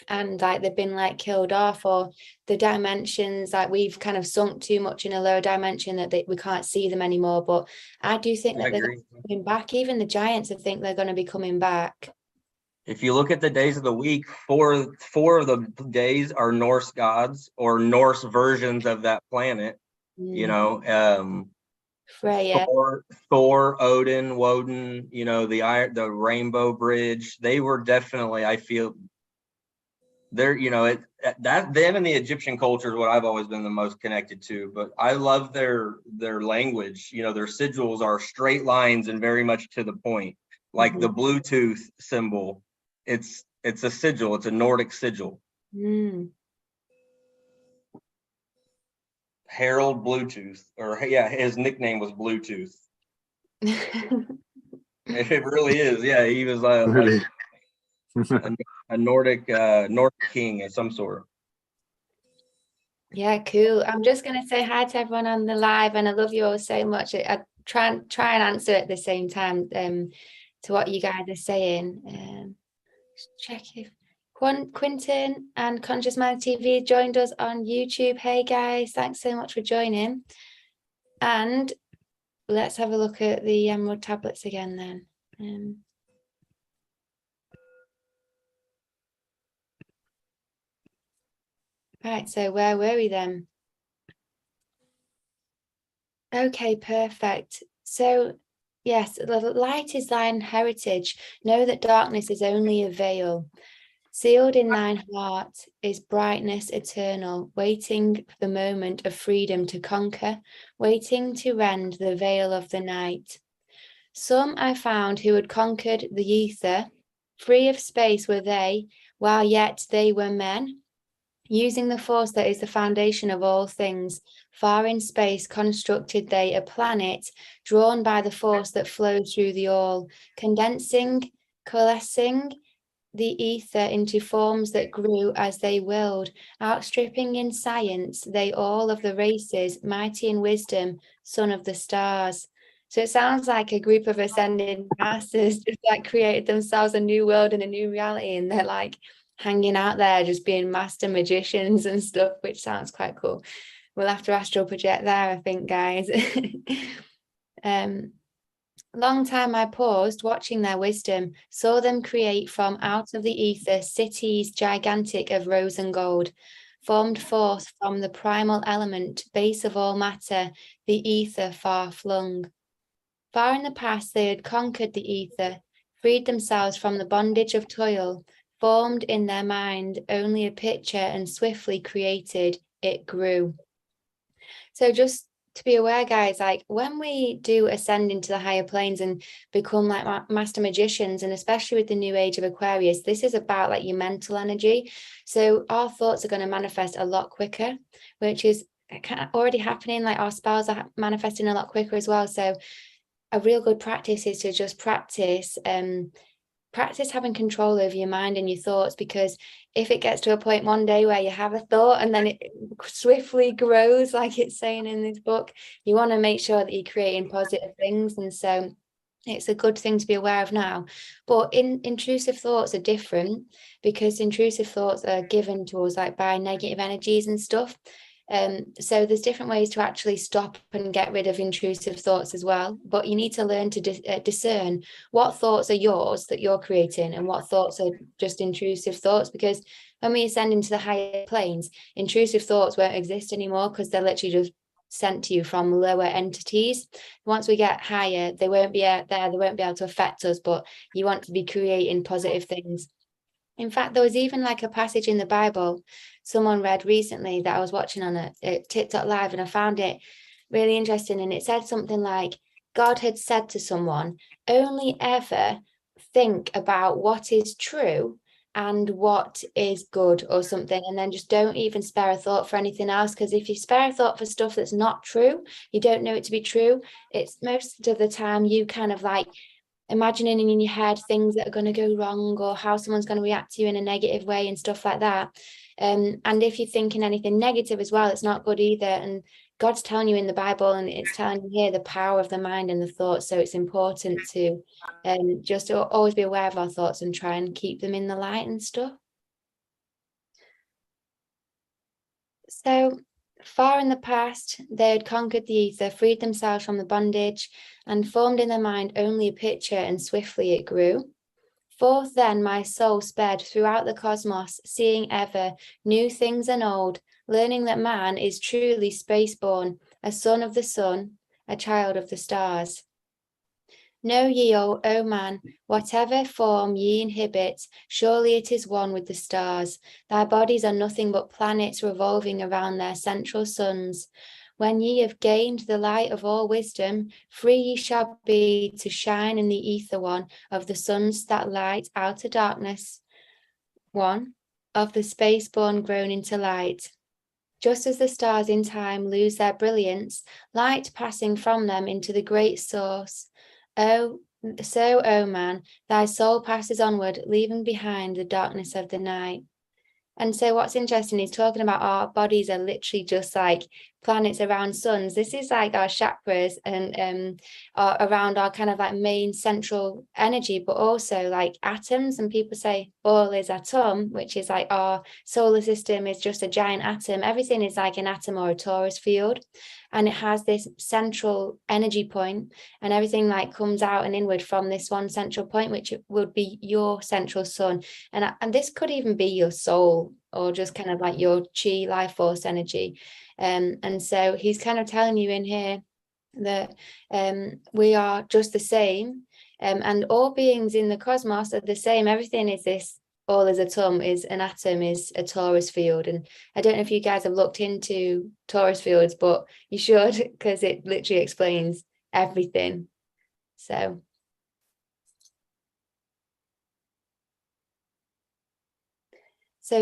S1: and like they've been like killed off, or the dimensions, like we've kind of sunk too much in a lower dimension that we can't see them anymore. But I do think that they're coming back. Even the giants, I think they're going to be coming back.
S3: If you look at the days of the week, four of the days are Norse gods or Norse versions of that planet.
S1: Freya,
S3: Thor, Odin, Woden, the Rainbow Bridge. They were definitely, I feel, they're, them and the Egyptian culture is what I've always been the most connected to. But I love their language. Their sigils are straight lines and very much to the point. Like the Bluetooth symbol, it's a sigil. It's a Nordic sigil. Harold Bluetooth, his nickname was Bluetooth. It really is. Yeah, he was
S4: Really?
S3: a Nordic king of some sort.
S1: Yeah, cool. I'm just going to say hi to everyone on the live, and I love you all so much. I try and answer at the same time to what you guys are saying. Check if Quinton and Conscious Mind TV joined us on YouTube. Hey guys, thanks so much for joining. And let's have a look at the emerald tablets again then. Right, so where were we then? Okay, perfect. So yes, the light is thine heritage. Know that darkness is only a veil. Sealed in thine heart is brightness eternal, waiting for the moment of freedom to conquer, waiting to rend the veil of the night. Some I found who had conquered the ether, free of space were they, while yet they were men. Using the force that is the foundation of all things, far in space constructed they a planet, drawn by the force that flowed through the all, condensing, coalescing the ether into forms that grew as they willed, outstripping in science they all of the races, mighty in wisdom, son of the stars. So it sounds like a group of ascended masters just like created themselves a new world and a new reality, and they're like hanging out there just being master magicians and stuff, which sounds quite cool. We'll have to astral project there, I think, guys. Long time I paused, watching their wisdom, saw them create from out of the ether cities gigantic of rose and gold, formed forth from the primal element, base of all matter, the ether far flung. Far in the past they had conquered the ether, freed themselves from the bondage of toil, formed in their mind only a picture, and swiftly created, it grew. So just to be aware, guys, like when we do ascend into the higher planes and become like master magicians, and especially with the new age of Aquarius, this is about like your mental energy. So our thoughts are going to manifest a lot quicker, which is already happening. Like our spells are manifesting a lot quicker as well. So a real good practice is to just practice having control over your mind and your thoughts, because if it gets to a point one day where you have a thought and then it swiftly grows, like it's saying in this book, you want to make sure that you're creating positive things. And so it's a good thing to be aware of now. But intrusive thoughts are different, because intrusive thoughts are given to us like by negative energies and stuff. So there's different ways to actually stop and get rid of intrusive thoughts as well. But you need to learn to discern what thoughts are yours that you're creating and what thoughts are just intrusive thoughts. Because when we ascend into the higher planes, intrusive thoughts won't exist anymore, because they're literally just sent to you from lower entities. Once we get higher, they won't be there, they won't be able to affect us, but you want to be creating positive things. In fact, there was even like a passage in the Bible someone read recently that I was watching on a TikTok live, and I found it really interesting. And it said something like, God had said to someone, only ever think about what is true and what is good or something, and then just don't even spare a thought for anything else. Because if you spare a thought for stuff that's not true, you don't know it to be true, it's most of the time you kind of like imagining in your head things that are going to go wrong, or how someone's going to react to you in a negative way and stuff like that. And if you're thinking anything negative as well, it's not good either. And God's telling you in the Bible, and it's telling you here, the power of the mind and the thoughts. So it's important to just always be aware of our thoughts and try and keep them in the light and stuff. So far in the past, they had conquered the ether, freed themselves from the bondage, and formed in their mind only a picture, and swiftly it grew. Forth then my soul sped throughout the cosmos, seeing ever new things and old, learning that man is truly space-born, a son of the sun, a child of the stars. Know ye, O man, whatever form ye inhabit, surely it is one with the stars. Thy bodies are nothing but planets revolving around their central suns. When ye have gained the light of all wisdom, free ye shall be to shine in the ether one of the suns that light outer darkness, one of the space-born grown into light. Just as the stars in time lose their brilliance, light passing from them into the great source, O man, thy soul passes onward, leaving behind the darkness of the night. And so what's interesting is talking about our bodies are literally just like planets around suns. This is like our chakras and around our kind of like main central energy, but also like atoms. And people say all is atom, which is like our solar system is just a giant atom. Everything is like an atom or a torus field. And it has this central energy point, and everything like comes out and inward from this one central point, which would be your central sun. And this could even be your soul, or just kind of like your chi, life force energy. And so he's kind of telling you in here that we are just the same, and all beings in the cosmos are the same. Everything is this. All is atom, is an atom, is a torus field. And I don't know if you guys have looked into torus fields, but you should, because it literally explains everything. So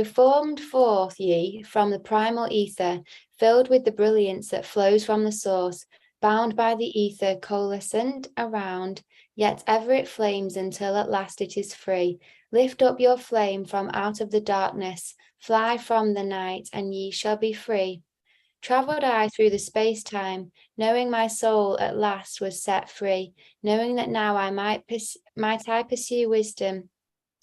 S1: formed forth ye from the primal ether, filled with the brilliance that flows from the source, bound by the ether coalescent around, yet ever it flames until at last it is free. Lift up your flame from out of the darkness, fly from the night, and ye shall be free. Travelled I through the space-time, knowing my soul at last was set free, knowing that now I might I pursue wisdom,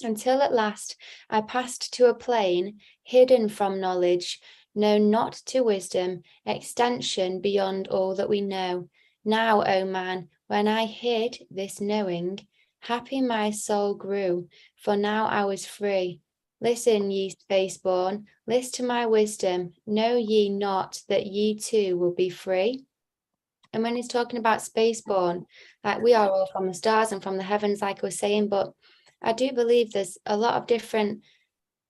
S1: until at last I passed to a plane hidden from knowledge, known not to wisdom, extension beyond all that we know. Now, O man, when I hid this knowing, happy my soul grew, for now I was free. Listen, ye spaceborn, list to my wisdom, know ye not that ye too will be free? And when he's talking about spaceborn, like we are all from the stars and from the heavens, like I was saying, but I do believe there's a lot of different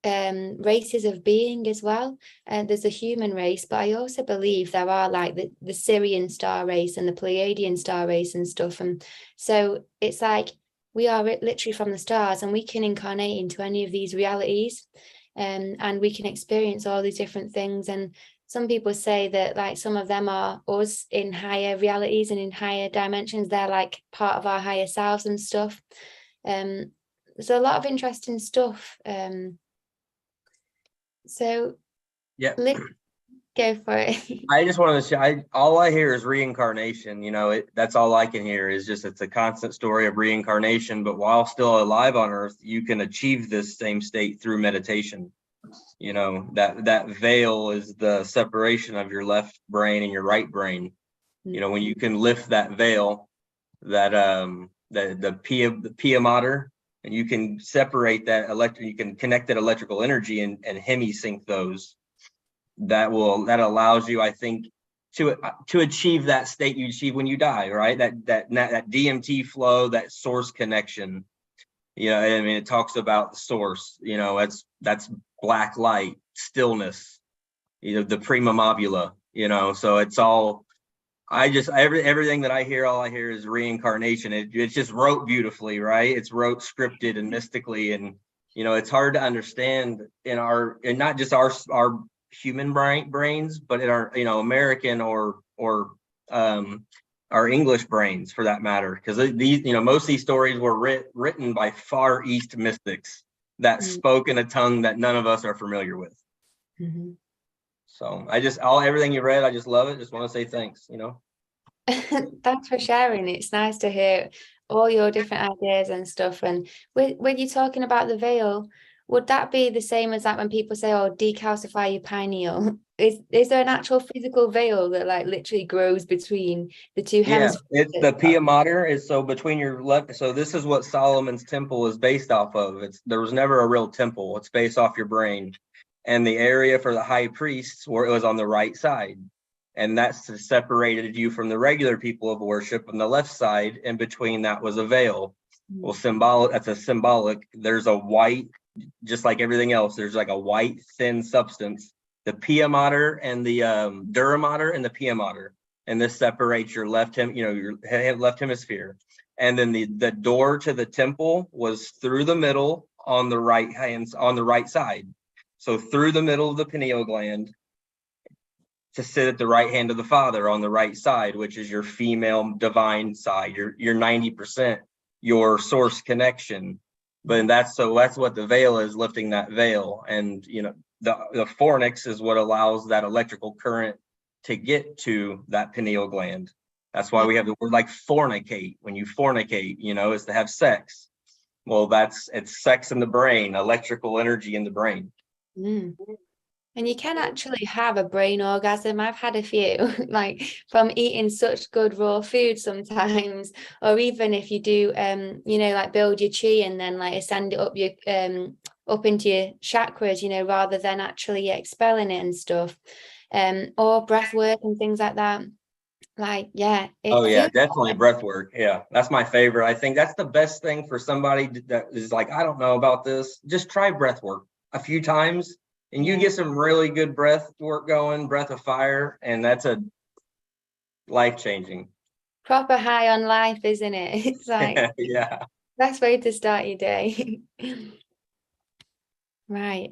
S1: races of being as well. And there's a human race, but I also believe there are like the Syrian star race and the Pleiadian star race and stuff. And so it's like we are literally from the stars, and we can incarnate into any of these realities, and we can experience all these different things. And some people say that like some of them are us in higher realities and in higher dimensions. They're like part of our higher selves and stuff. There's a lot of interesting stuff. So
S3: Yeah.
S1: let's go for it.
S3: I just wanted to say, all I hear is reincarnation. You know, that's all I can hear is just it's a constant story of reincarnation. But while still alive on Earth, you can achieve this same state through meditation. You know, that veil is the separation of your left brain and your right brain. You know, when you can lift that veil, that the Pia Mater, and you can separate that you can connect that electrical energy and hemisync those. That allows you, I think, to achieve that state you achieve when you die, right? That DMT flow, that source connection. You know, I mean, it talks about the source. You know, that's black light, stillness. You know, the prima mobula. You know, so it's all. Everything that I hear, all I hear is reincarnation. It's just wrote beautifully, right? It's wrote scripted and mystically, and you know, it's hard to understand in not just our human brains, but in our, you know, American or our English brains for that matter, because these, you know, most of these stories were written by Far East mystics that spoke in a tongue that none of us are familiar with.
S1: Mm-hmm.
S3: So everything you read, I just love it. Just want to say thanks, you know.
S1: Thanks for sharing. It's nice to hear all your different ideas and stuff. And when you're talking about the veil, would that be the same as like when people say, oh, decalcify your pineal? Is there an actual physical veil that like literally grows between the two hemispheres?
S3: Yeah, it's the Pia Mater is so between your left. So this is what Solomon's temple is based off of. There was never a real temple. It's based off your brain. And the area for the high priests where it was on the right side. And that's separated you from the regular people of worship on the left side. And between that was a veil. Well, that's a symbolic. There's a white, just like everything else, there's like a white thin substance, the Pia Mater and the Dura Mater and the Pia Mater. And this separates your left left hemisphere. And then the door to the temple was through the middle on the right side. So through the middle of the pineal gland to sit at the right hand of the Father on the right side, which is your female divine side, your 90%, your source connection. But that's what the veil is, lifting that veil. And, you know, the fornix is what allows that electrical current to get to that pineal gland. That's why we have the word like fornicate. When you fornicate, you know, is to have sex. Well, it's sex in the brain, electrical energy in the brain.
S1: And you can actually have a brain orgasm. I've had a few, like from eating such good raw food sometimes, or even if you do, you know, like build your chi and then like ascend it up up into your chakras, you know, rather than actually expelling it and stuff, or breath work and things like that. Like, yeah.
S3: Oh yeah, definitely breath work. Yeah, that's my favorite. I think that's the best thing for somebody that is like, I don't know about this. Just try breath work a few times. And you get some really good breath work going, breath of fire, and that's a life-changing.
S1: proper high on life, isn't it? It's like
S3: Yeah.
S1: best way to start your day. Right.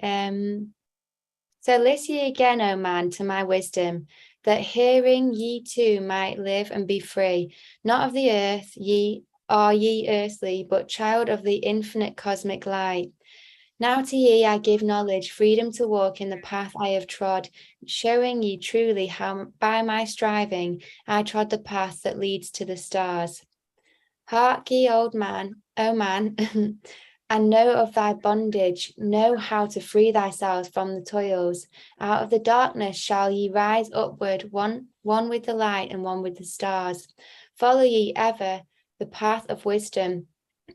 S1: So listen ye again, O man, to my wisdom, that hearing ye too might live and be free, not of the earth ye earthly, but child of the infinite cosmic light. Now to ye I give knowledge, freedom to walk in the path I have trod, showing ye truly how by my striving I trod the path that leads to the stars. Hark ye, old man, O man, and know of thy bondage, know how to free thyself from the toils. Out of the darkness shall ye rise upward, one with the light and one with the stars. Follow ye ever the path of wisdom.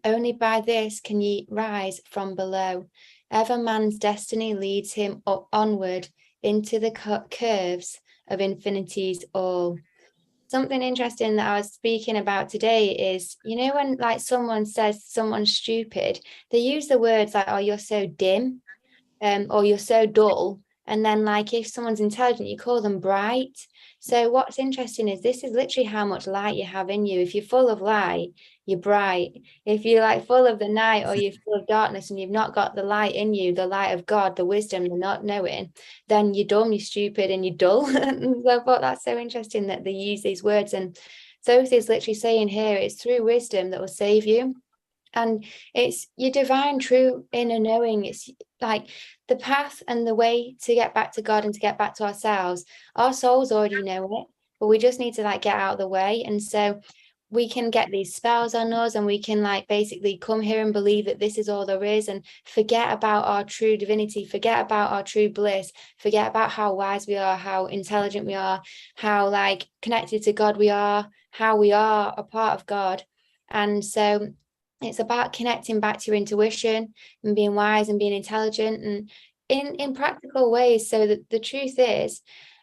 S1: Only by this can ye rise from below. Ever man's destiny leads him up onward into the curves of infinities all. Something interesting that I was speaking about today is, you know, when like someone says someone's stupid, they use the words like, oh, you're so dim, or you're so dull. And then like if someone's intelligent, you call them bright. So what's interesting is this is literally how much light you have in you. If you're full of light, you're bright. If you're like full of the night or you're full of darkness and you've not got the light in you, the light of God, the wisdom, the not knowing, then you're dumb, you're stupid, and you're dull. And so I thought that's so interesting that they use these words. And Thoth is literally saying here, it's through wisdom that will save you. And it's your divine true inner knowing. It's like the path and the way to get back to God and to get back to ourselves. Our souls already know it, but we just need to like get out of the way. And so we can get these spells on us and we can like basically come here and believe that this is all there is and forget about our true divinity, forget about our true bliss, forget about how wise we are, how intelligent we are, how like connected to God we are, how we are a part of God. And so it's about connecting back to your intuition and being wise and being intelligent and in practical ways. So that the truth is,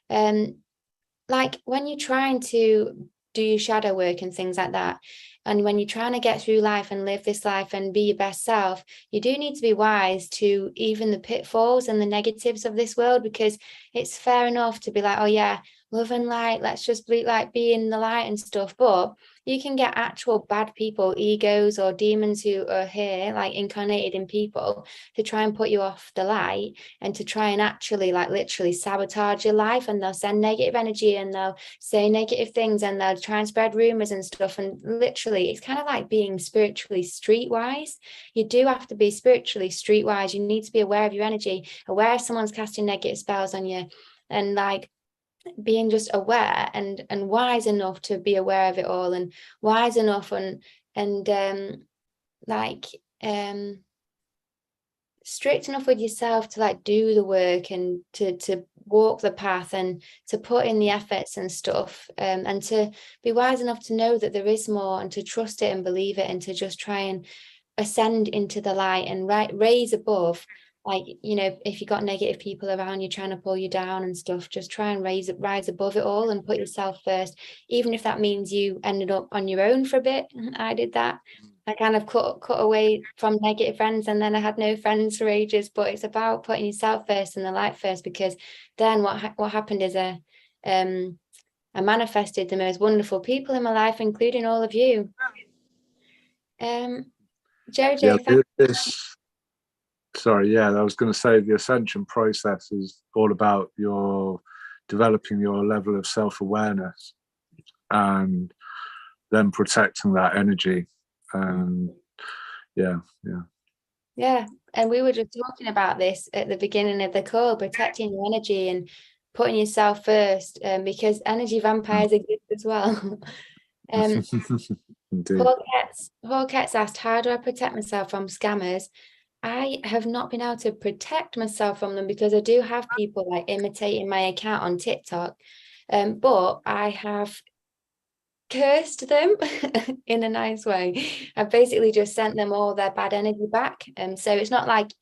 S1: like when you're trying to do your shadow work and things like that, and when you're trying to get through life and live this life and be your best self, you do need to be wise to even the pitfalls and the negatives of this world, because it's fair enough to be like, oh yeah, love and light, let's just be like be in the light and stuff. But you can get actual bad people, egos or demons who are here, like incarnated in people, to try and put you off the light and to try and actually like literally sabotage your life. And they'll send negative energy and they'll say negative things and they'll try and spread rumors and stuff. And literally, it's kind of like being spiritually streetwise. You do have to be spiritually streetwise. You need to be aware of your energy, aware if someone's casting negative spells on you, and like being just aware and wise enough to be aware of it all, and wise enough and strict enough with yourself to like do the work and to walk the path and to put in the efforts and stuff, and to be wise enough to know that there is more and to trust it and believe it and to just try and ascend into the light and raise above. Like, you know, if you got negative people around you trying to pull you down and stuff, just try and rise above it all and put yourself first, even if that means you ended up on your own for a bit. I did that. I kind of cut away from negative friends, and then I had no friends for ages. But it's about putting yourself first and the light first, because then what happened is I manifested the most wonderful people in my life, including all of you. Jojo,
S4: I was going to say the ascension process is all about your developing your level of self-awareness and then protecting that energy. And yeah.
S1: And we were just talking about this at the beginning of the call, protecting your energy and putting yourself first, because energy vampires exist as well. Hawkets asked, how do I protect myself from scammers? I have not been able to protect myself from them because I do have people like imitating my account on TikTok, but I have cursed them in a nice way. I've basically just sent them all their bad energy back. So it's not like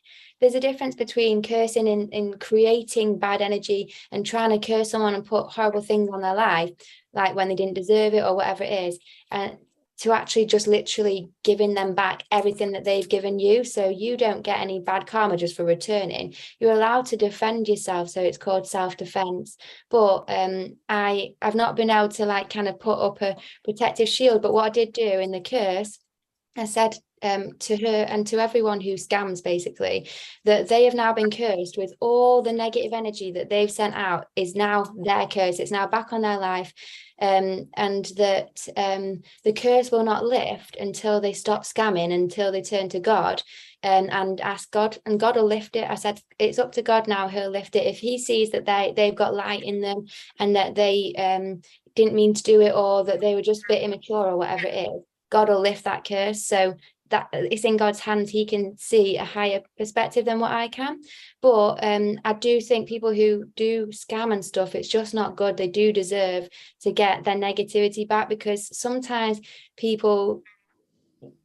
S1: there's a difference between cursing in creating bad energy and trying to curse someone and put horrible things on their life, like when they didn't deserve it or whatever it is, and to actually just literally giving them back everything that they've given you. So you don't get any bad karma just for returning. You're allowed to defend yourself. So it's called self-defense. But I've not been able to like kind of put up a protective shield. But what I did do in the curse, I said to her and to everyone who scams, basically, that they have now been cursed with all the negative energy that they've sent out is now their curse. It's now back on their life. And that the curse will not lift until they stop scamming, until they turn to God and ask God, and God will lift it. I said, it's up to God now, he'll lift it. If he sees that they've got light in them and that they didn't mean to do it, or that they were just a bit immature or whatever it is, God will lift that curse. So that it's in God's hands. He can see a higher perspective than what I can. But I do think people who do scam and stuff, it's just not good. They do deserve to get their negativity back, because sometimes people,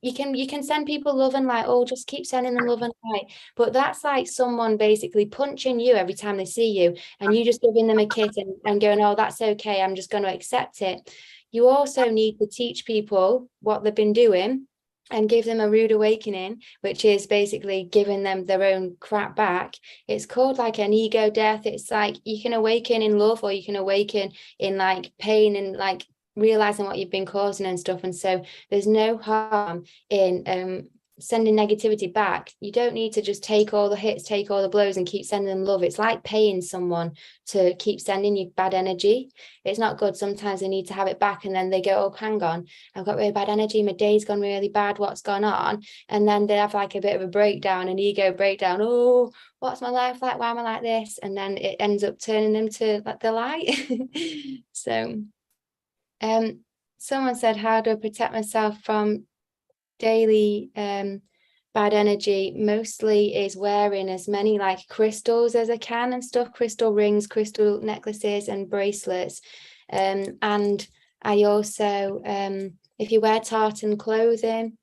S1: you can send people love and light, oh, just keep sending them love and light, but that's like someone basically punching you every time they see you, and you just giving them a kiss and going, oh, that's okay, I'm just going to accept it. You also need to teach people what they've been doing and give them a rude awakening, which is basically giving them their own crap back. It's called like an ego death. It's like you can awaken in love, or you can awaken in like pain and like realizing what you've been causing and stuff. And so there's no harm in sending negativity back. You don't need to just take all the hits, take all the blows and keep sending them love. It's like paying someone to keep sending you bad energy. It's not good. Sometimes they need to have it back, and then they go, oh, hang on, I've got really bad energy, my day's gone really bad, what's gone on? And then they have like a bit of a breakdown, an ego breakdown. Oh, what's my life like, why am I like this? And then it ends up turning them to like the light. So someone said, how do I protect myself from daily bad energy? Mostly is wearing as many like crystals as I can and stuff, crystal rings, crystal necklaces and bracelets. And I also if you wear tartan clothing,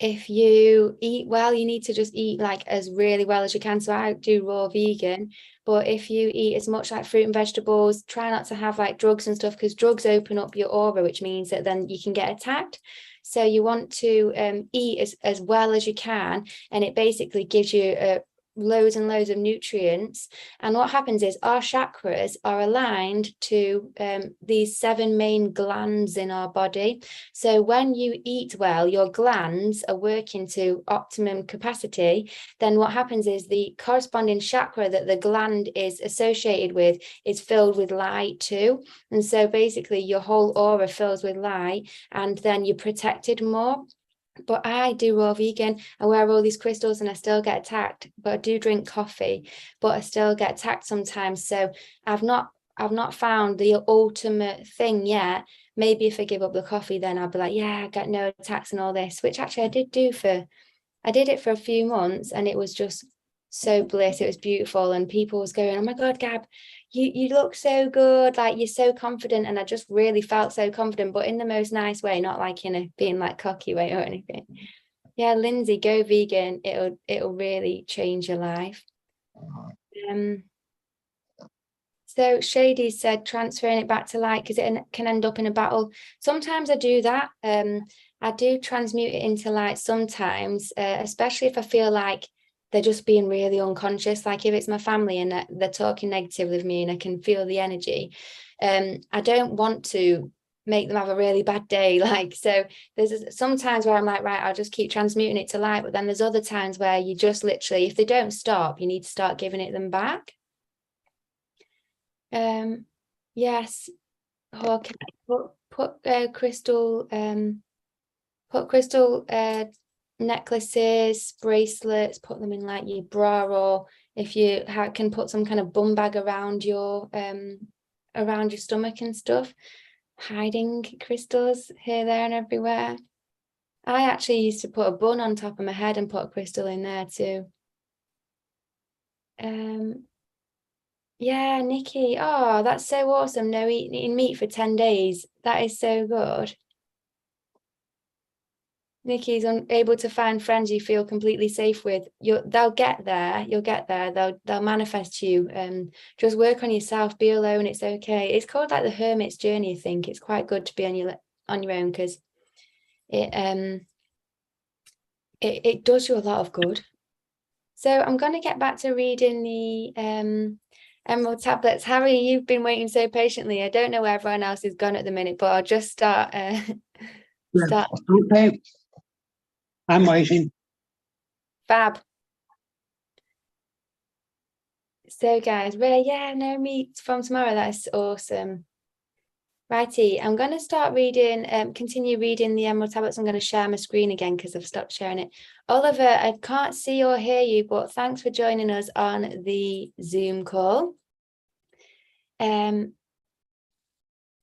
S1: if you eat well, you need to just eat like as really well as you can. So I do raw vegan, but if you eat as much like fruit and vegetables, try not to have like drugs and stuff, because drugs open up your aura, which means that then you can get attacked. So you want to eat as well as you can, and it basically gives you loads and loads of nutrients. And what happens is our chakras are aligned to these 7 main glands in our body. So when you eat well, your glands are working to optimum capacity. Then what happens is the corresponding chakra that the gland is associated with is filled with light too. And so basically your whole aura fills with light, and then you're protected more. But I do raw vegan. I wear all these crystals and I still get attacked, but I do drink coffee, but I still get attacked sometimes. So I've not found the ultimate thing yet. Maybe if I give up the coffee, then I'll be like, yeah, I get no attacks and all this, which actually I did it for a few months, and it was just so bliss. It was beautiful, and people was going, oh my God, Gab, you look so good, like you're so confident. And I just really felt so confident, but in the most nice way, not like in a being like cocky way or anything. Yeah, Lindsay, go vegan. It'll really change your life. So Shady said transferring it back to light because it can end up in a battle. Sometimes I do that. I do transmute it into light sometimes, especially if I feel like they're just being really unconscious. Like if it's my family and they're talking negatively with me and I can feel the energy. I don't want to make them have a really bad day. Like, so there's sometimes where I'm like, right, I'll just keep transmuting it to light. But then there's other times where you just literally, if they don't stop, you need to start giving it them back. Yes. Okay. Put crystal necklaces, bracelets, put them in like your bra, or if you can put some kind of bum bag around your stomach and stuff, hiding crystals here, there and everywhere. I actually used to put a bun on top of my head and put a crystal in there too. Yeah, Nikki, oh, that's so awesome. No eating meat for 10 days. That is so good. Nikki's unable to find friends you feel completely safe with. They'll get there. You'll get there. They'll manifest you. Just work on yourself. Be alone. It's okay. It's called like the hermit's journey. I think it's quite good to be on on your own, because it does you a lot of good. So I'm going to get back to reading the Emerald Tablets. Harry, you've been waiting so patiently. I don't know where everyone else is gone at the minute, but I'll just start. Start.
S2: Okay. I'm waiting.
S1: Fab. So guys, really, yeah, no meet from tomorrow. That's awesome. Righty, I'm going to start reading, continue reading the Emerald Tablets. I'm going to share my screen again because I've stopped sharing it. Oliver, I can't see or hear you, but thanks for joining us on the Zoom call.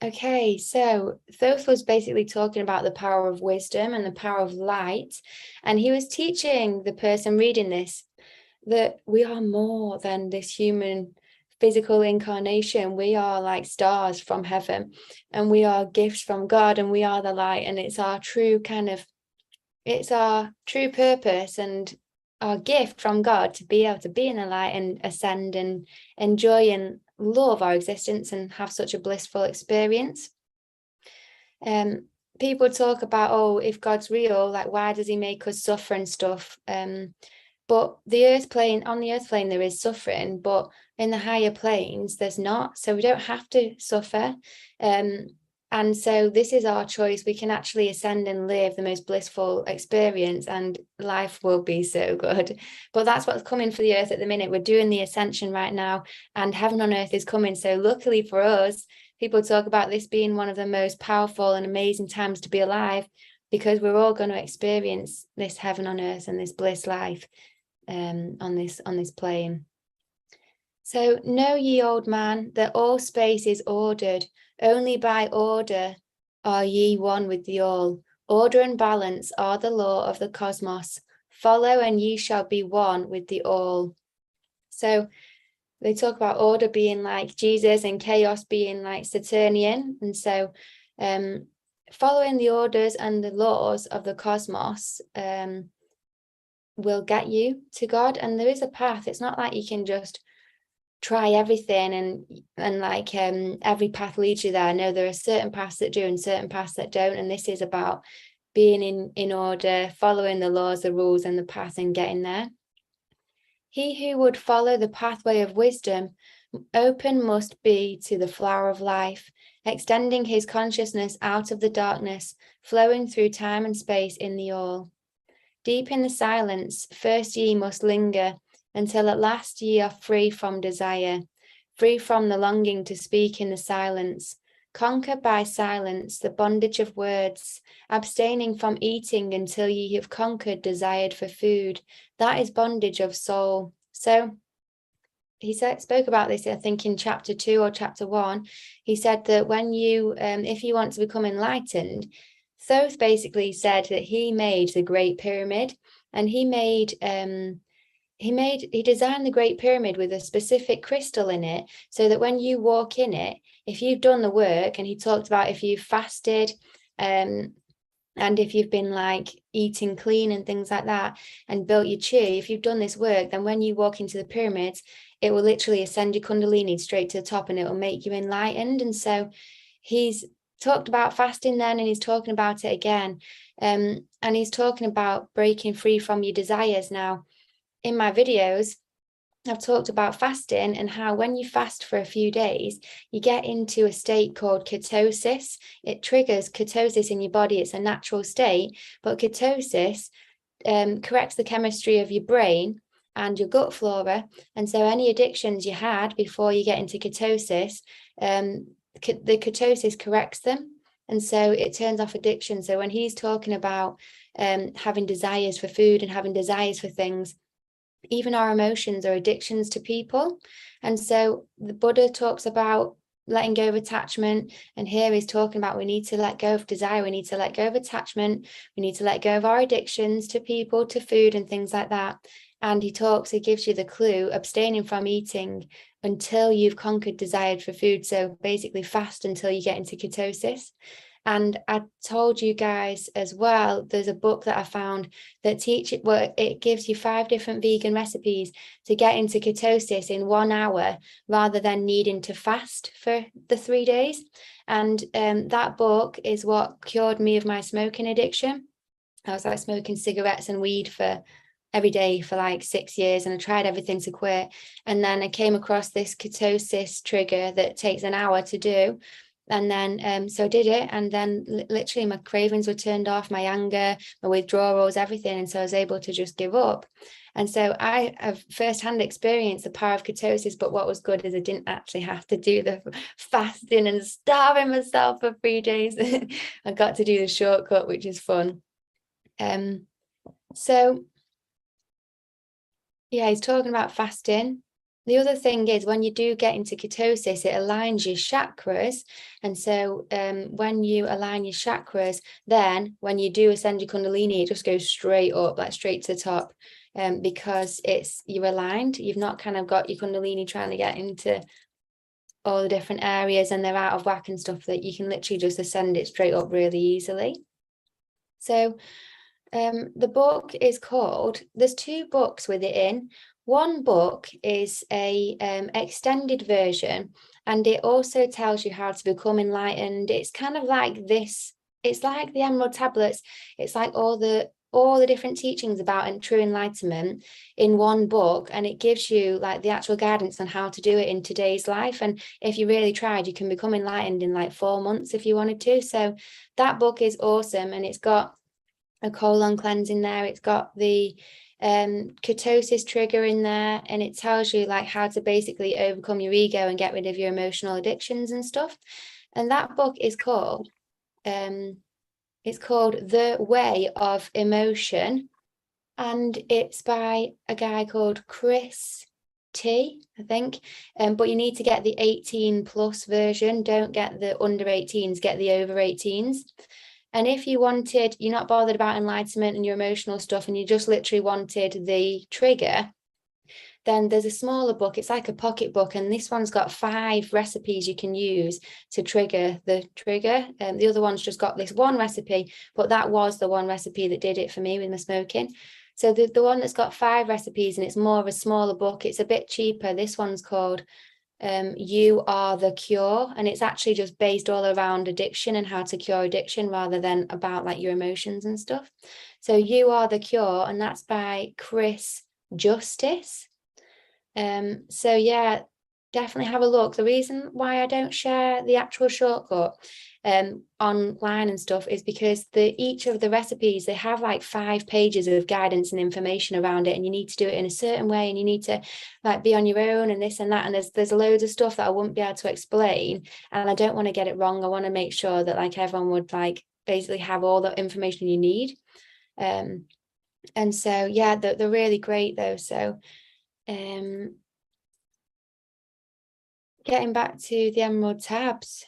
S1: Okay, so Thoth was basically talking about the power of wisdom and the power of light. And he was teaching the person reading this that we are more than this human physical incarnation. We are like stars from heaven, and we are gifts from God, and we are the light, and it's our true it's our true purpose and our gift from God to be able to be in the light and ascend and enjoy and love our existence and have such a blissful experience. People talk about, oh, if God's real, like why does he make us suffer and stuff? But the earth plane, on the earth plane, there is suffering, but in the higher planes, there's not. So we don't have to suffer. And so this is our choice. We can actually ascend and live the most blissful experience, and life will be so good. But that's what's coming for the earth at the minute. We're doing the ascension right now, and heaven on earth is coming. So luckily for us, people talk about this being one of the most powerful and amazing times to be alive, because we're all going to experience this heaven on earth and this bliss life on this plane. So know ye, old man, that all space is ordered. Only by order are ye one with the all. Order and balance are the law of the cosmos. Follow and ye shall be one with the all. So they talk about order being like Jesus and chaos being like Saturnian. And so following the orders and the laws of the cosmos will get you to God. And there is a path. It's not like you can just try everything and like every path leads you there. No, there are certain paths that do and certain paths that don't. And this is about being in order, following the laws, the rules, and the path, and getting there. He who would follow the pathway of wisdom, open must be to the flower of life, extending his consciousness out of the darkness, flowing through time and space in the all. Deep in the silence, first ye must linger, until at last ye are free from desire, free from the longing to speak in the silence. Conquer by silence the bondage of words, abstaining from eating until ye have conquered desired for food. That is bondage of soul. So he spoke about this, I think, in chapter 2 or chapter 1. He said that when you, if you want to become enlightened, Thoth basically said that he made the Great Pyramid, and he designed the Great Pyramid with a specific crystal in it, so that when you walk in it, if you've done the work, and he talked about if you've fasted, and if you've been like eating clean and things like that, and built your chi, if you've done this work, then when you walk into the pyramids, it will literally ascend your kundalini straight to the top, and it will make you enlightened. And so he's talked about fasting then, and he's talking about it again, and he's talking about breaking free from your desires. Now, in my videos, I've talked about fasting and how when you fast for a few days, you get into a state called ketosis. It triggers ketosis in your body. It's a natural state, but ketosis corrects the chemistry of your brain and your gut flora. And so any addictions you had before you get into ketosis, the ketosis corrects them. And so it turns off addiction. So when he's talking about having desires for food and having desires for things, even our emotions are addictions to people. And so the Buddha talks about letting go of attachment, and here he's talking about we need to let go of desire, we need to let go of attachment, we need to let go of our addictions to people, to food and things like that. And he gives you the clue, abstaining from eating until you've conquered desire for food. So basically fast until you get into ketosis. And I told you guys as well, there's a book that I found that it gives you 5 different vegan recipes to get into ketosis in 1 hour rather than needing to fast for the 3 days. And that book is what cured me of my smoking addiction. I was like smoking cigarettes and weed for every day for like 6 years, and I tried everything to quit. And then I came across this ketosis trigger that takes an hour to do. And then, so I did it. And then literally my cravings were turned off, my anger, my withdrawals, everything. And so I was able to just give up. And so I have firsthand experienced the power of ketosis. But what was good is I didn't actually have to do the fasting and starving myself for 3 days. I got to do the shortcut, which is fun. So yeah, he's talking about fasting. The other thing is when you do get into ketosis, it aligns your chakras. And so when you align your chakras, then when you do ascend your Kundalini, it just goes straight up, like straight to the top, because you're aligned. You've not kind of got your Kundalini trying to get into all the different areas and they're out of whack and stuff, that you can literally just ascend it straight up really easily. So the book is called, there's 2 books with it in. One book is a extended version, and it also tells you how to become enlightened. It's kind of like this, it's like the Emerald Tablets. It's like all the different teachings about true enlightenment in one book, and it gives you like the actual guidance on how to do it in today's life. And if you really tried, you can become enlightened in like 4 months if you wanted to. So that book is awesome, and it's got a colon cleanse in there. It's got the ketosis trigger in there, and it tells you like how to basically overcome your ego and get rid of your emotional addictions and stuff. And that book is called The Way of Emotion, and it's by a guy called Chris T, I think, but you need to get the 18+ version. Don't get the under 18s, get the over 18s. And if you wanted, you're not bothered about enlightenment and your emotional stuff, and you just literally wanted the trigger, then there's a smaller book. It's like a pocket book, and this one's got 5 recipes you can use to trigger the trigger. The other one's just got this one recipe, but that was the one recipe that did it for me with my smoking. So the one that's got 5 recipes, and it's more of a smaller book, it's a bit cheaper. This one's called You Are the Cure, and it's actually just based all around addiction and how to cure addiction rather than about like your emotions and stuff. So You Are the Cure, and that's by Chris Justice. So yeah, definitely have a look. The reason why I don't share the actual shortcut online and stuff is because each of the recipes, they have like 5 pages of guidance and information around it, and you need to do it in a certain way, and you need to like be on your own and this and that, and there's loads of stuff that I wouldn't be able to explain, and I don't want to get it wrong. I want to make sure that like everyone would like basically have all the information you need. And so yeah, they're really great though. So getting back to the Emerald Tabs.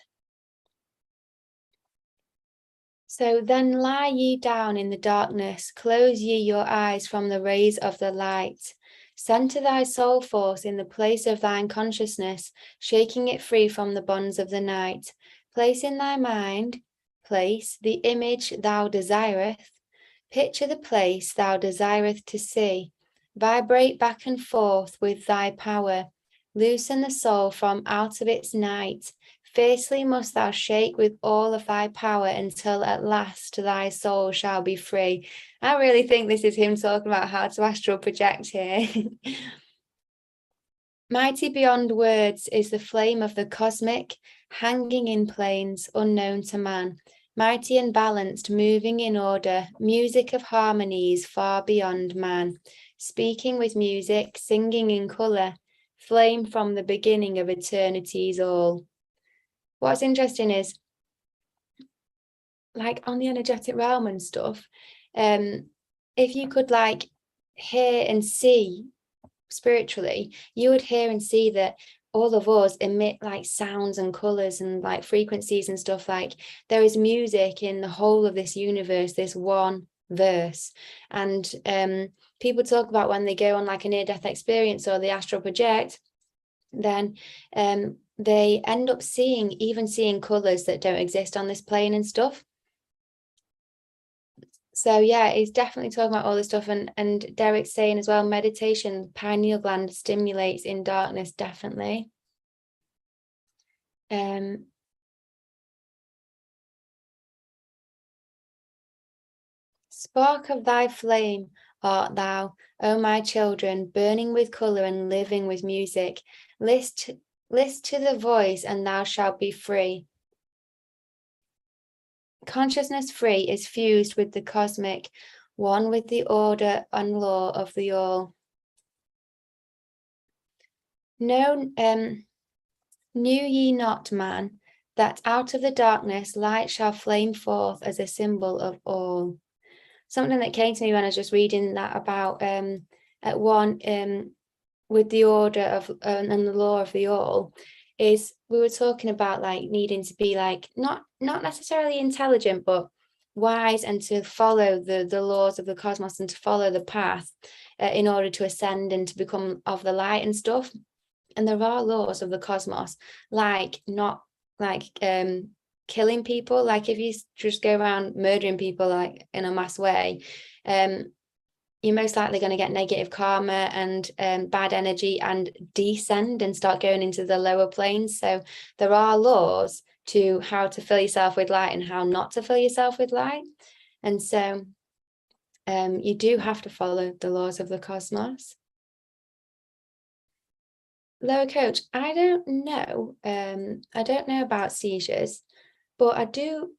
S1: So then lie ye down in the darkness, close ye your eyes from the rays of the light. Center thy soul force in the place of thine consciousness, shaking it free from the bonds of the night. Place in thy mind, place the image thou desireth. Picture the place thou desireth to see. Vibrate back and forth with thy power. Loosen the soul from out of its night. Fiercely must thou shake with all of thy power until at last thy soul shall be free. I really think this is him talking about how to astral project here. Mighty beyond words is the flame of the cosmic, hanging in planes unknown to man. Mighty and balanced, moving in order, music of harmonies far beyond man. Speaking with music, singing in colour, flame from the beginning of eternity's all. What's interesting is, like on the energetic realm and stuff, if you could like hear and see spiritually, you would hear and see that all of us emit like sounds and colors and like frequencies and stuff. Like there is music in the whole of this universe, this one verse. And people talk about when they go on like a near-death experience or the astral project, then they end up even seeing colors that don't exist on this plane and stuff. So yeah, he's definitely talking about all this stuff, and Derek's saying as well, meditation, pineal gland stimulates in darkness, definitely. Spark of thy flame art thou, O my children, burning with colour and living with music. List to the voice, and thou shalt be free. Consciousness free is fused with the cosmic, one with the order and law of the all. No, knew ye not, man, that out of the darkness light shall flame forth as a symbol of all. Something that came to me when I was just reading that about at one with the order of and the law of the all, is we were talking about like needing to be like not necessarily intelligent, but wise, and to follow the laws of the cosmos and to follow the path in order to ascend and to become of the light and stuff. And there are laws of the cosmos, like not like killing people. Like if you just go around murdering people like in a mass way, you're most likely going to get negative karma and bad energy and descend and start going into the lower planes. So there are laws to how to fill yourself with light and how not to fill yourself with light. And so you do have to follow the laws of the cosmos. Lower coach, I don't know about seizures, but I do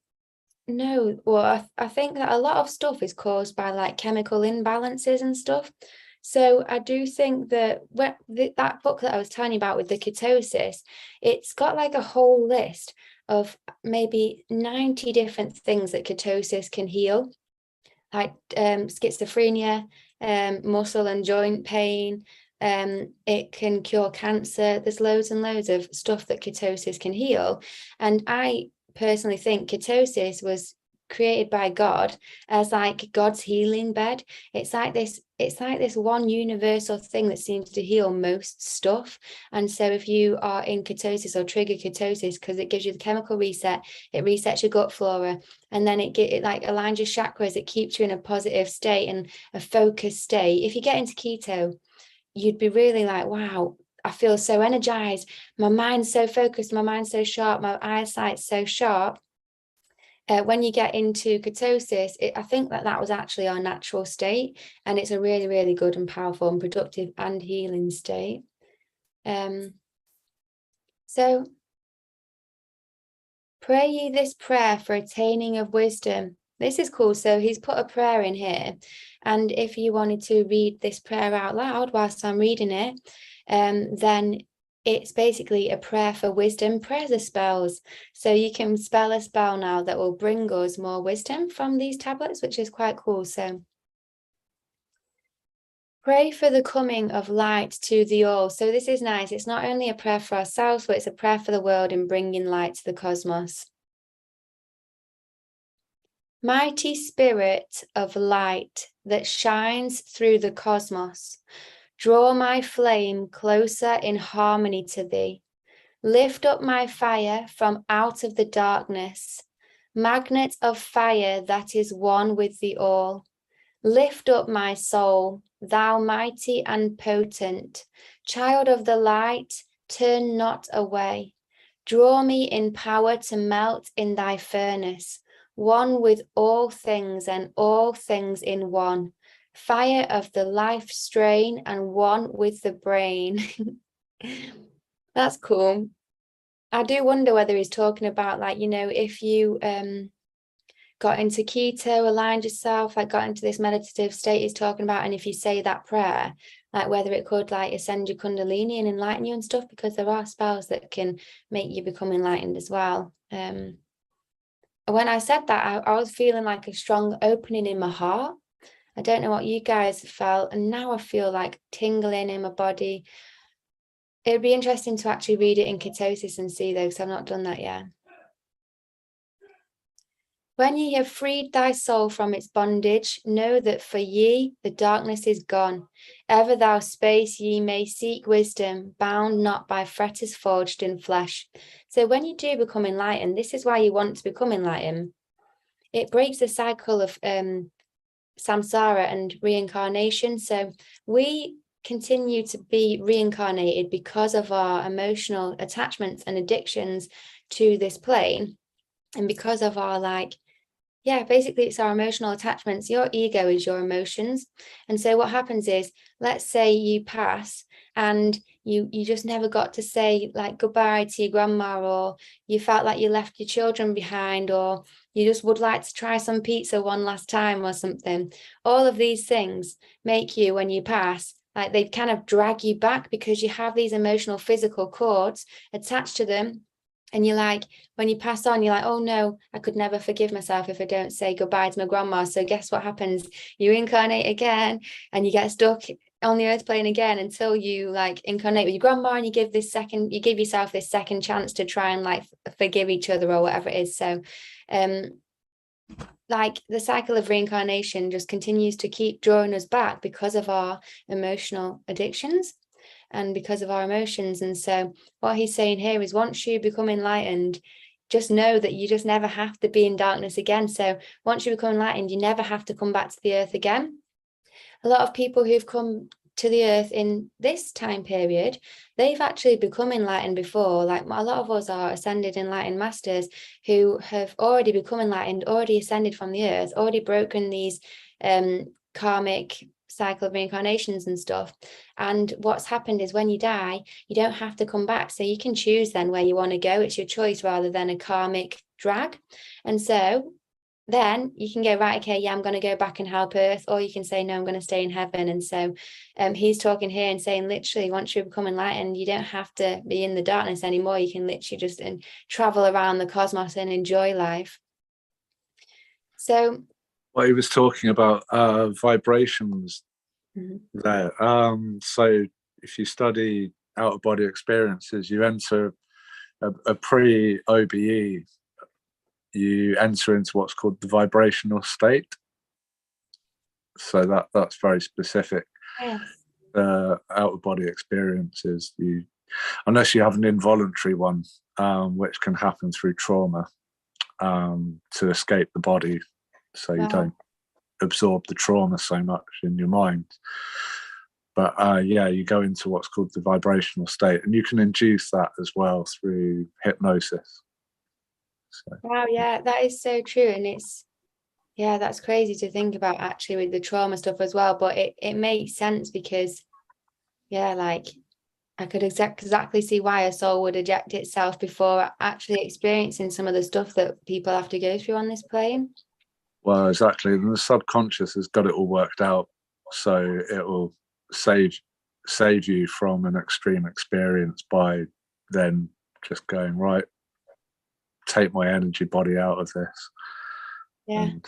S1: know, well, I think that a lot of stuff is caused by like chemical imbalances and stuff. So I do think that that book that I was telling you about with the ketosis, it's got like a whole list of maybe 90 different things that ketosis can heal, like schizophrenia, muscle and joint pain. It can cure cancer. There's loads and loads of stuff that ketosis can heal. And I personally think ketosis was created by God as like God's healing bed. It's like this one universal thing that seems to heal most stuff. And so if you are in ketosis or trigger ketosis, because it gives you the chemical reset, it resets your gut flora, and then it like aligns your chakras, it keeps you in a positive state and a focused state. If you get into keto, you'd be really like, wow, I feel so energized. My mind's so focused, my mind's so sharp, my eyesight's so sharp. When you get into ketosis, I think that was actually our natural state. And it's a really, really good and powerful and productive and healing state. So pray ye this prayer for attaining of wisdom. This is cool. So he's put a prayer in here. And if you wanted to read this prayer out loud whilst I'm reading it, then it's basically a prayer for wisdom. Prayers are spells. So you can spell a spell now that will bring us more wisdom from these tablets, which is quite cool. So pray for the coming of light to the all. So this is nice. It's not only a prayer for ourselves, but it's a prayer for the world in bringing light to the cosmos. Mighty spirit of light that shines through the cosmos, draw my flame closer in harmony to thee. Lift up my fire from out of the darkness, magnet of fire that is one with the all. Lift up my soul, thou mighty and potent, child of the light, turn not away. Draw me in power to melt in thy furnace, one with all things and all things in one. Fire of the life strain and one with the brain. That's cool. I do wonder whether he's talking about, like, you know, if you got into keto, aligned yourself, like got into this meditative state he's talking about, and if you say that prayer, like whether it could like ascend your kundalini and enlighten you and stuff, because there are spells that can make you become enlightened as well. When I said that, I was feeling like a strong opening in my heart. I don't know what you guys felt, and now I feel like tingling in my body. It'd be interesting to actually read it in ketosis and see though, because I've not done that yet. When ye have freed thy soul from its bondage, know that for ye the darkness is gone. Ever thou space ye may seek wisdom, bound not by fetters forged in flesh. So when you do become enlightened, this is why you want to become enlightened. It breaks the cycle of samsara and reincarnation. So we continue to be reincarnated because of our emotional attachments and addictions to this plane, and because of our basically it's our emotional attachments. Your ego is your emotions. And so what happens is, let's say you pass and you just never got to say like goodbye to your grandma, or you felt like you left your children behind, or you just would like to try some pizza one last time or something. All of these things make you, when you pass, like they kind of drag you back, because you have these emotional physical cords attached to them. And you're like, when you pass on, you're like, oh no, I could never forgive myself if I don't say goodbye to my grandma. So guess what happens? You incarnate again and you get stuck on the earth plane again until you like incarnate with your grandma, and you give yourself this second chance to try and like forgive each other or whatever it is. So like the cycle of reincarnation just continues to keep drawing us back because of our emotional addictions and because of our emotions. And so what he's saying here is, once you become enlightened, just know that you just never have to be in darkness again. So once you become enlightened, you never have to come back to the earth again. A lot of people who've come to the earth in this time period, they've actually become enlightened before. Like a lot of us are ascended enlightened masters who have already become enlightened, already ascended from the earth, already broken these karmic cycle of reincarnations and stuff. And what's happened is, when you die, you don't have to come back. So you can choose then where you want to go. It's your choice rather than a karmic drag. And so then you can go, right, okay, yeah, I'm going to go back and help Earth, or you can say, no, I'm going to stay in heaven. And so he's talking here and saying, literally, once you become enlightened, you don't have to be in the darkness anymore. You can literally just travel around the cosmos and enjoy life. So
S4: What he was talking about, vibrations there. So if you study out-of-body experiences, you enter a pre-OBE, you enter into what's called the vibrational state. So that's very specific.
S1: yes.
S4: Out-of-body experiences, unless you have an involuntary one, which can happen through trauma, to escape the body, so you don't absorb the trauma so much in your mind. But you go into what's called the vibrational state, and you can induce that as well through hypnosis. So.
S1: Wow, yeah, that is so true. And that's crazy to think about, actually, with the trauma stuff as well. But it makes sense, because like I could exactly see why a soul would eject itself before actually experiencing some of the stuff that people have to go through on this plane.
S4: Well, exactly. And the subconscious has got it all worked out, so it will save you from an extreme experience by then just going, right, take my energy body out of this, and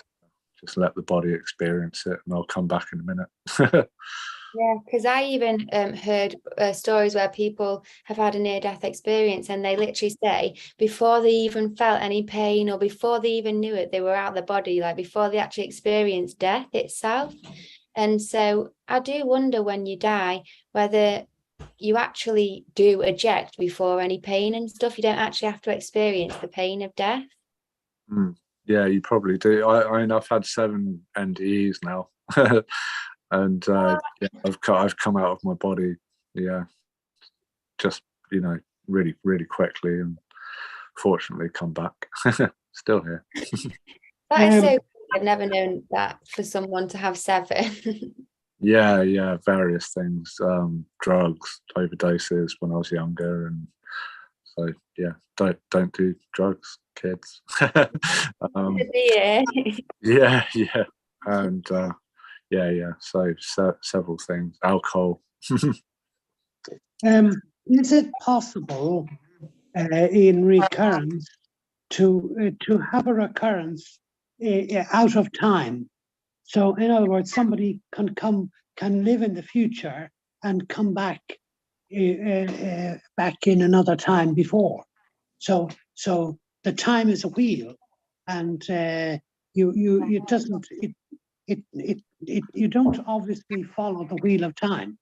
S4: just let the body experience it, and I'll come back in a minute.
S1: Yeah, because I even heard stories where people have had a near-death experience, and they literally say before they even felt any pain, or before they even knew it, they were out of their body, like before they actually experienced death itself. And so I do wonder, when you die, whether you actually do eject before any pain and stuff. You don't actually have to experience the pain of death.
S4: Yeah, you probably do. I mean, I've had 7 NDEs now. And I've come out of my body, just really, really quickly, and fortunately come back. Still here.
S1: That is so cool. I've never known that for someone to have 7.
S4: Yeah, various things, drugs, overdoses when I was younger, and so don't do drugs, kids. Yeah, and so several things, alcohol.
S2: Is it possible in recurrence to have a recurrence out of time? So in other words, somebody can live in the future and come back in another time before. So the time is a wheel, and you don't obviously follow the wheel of time.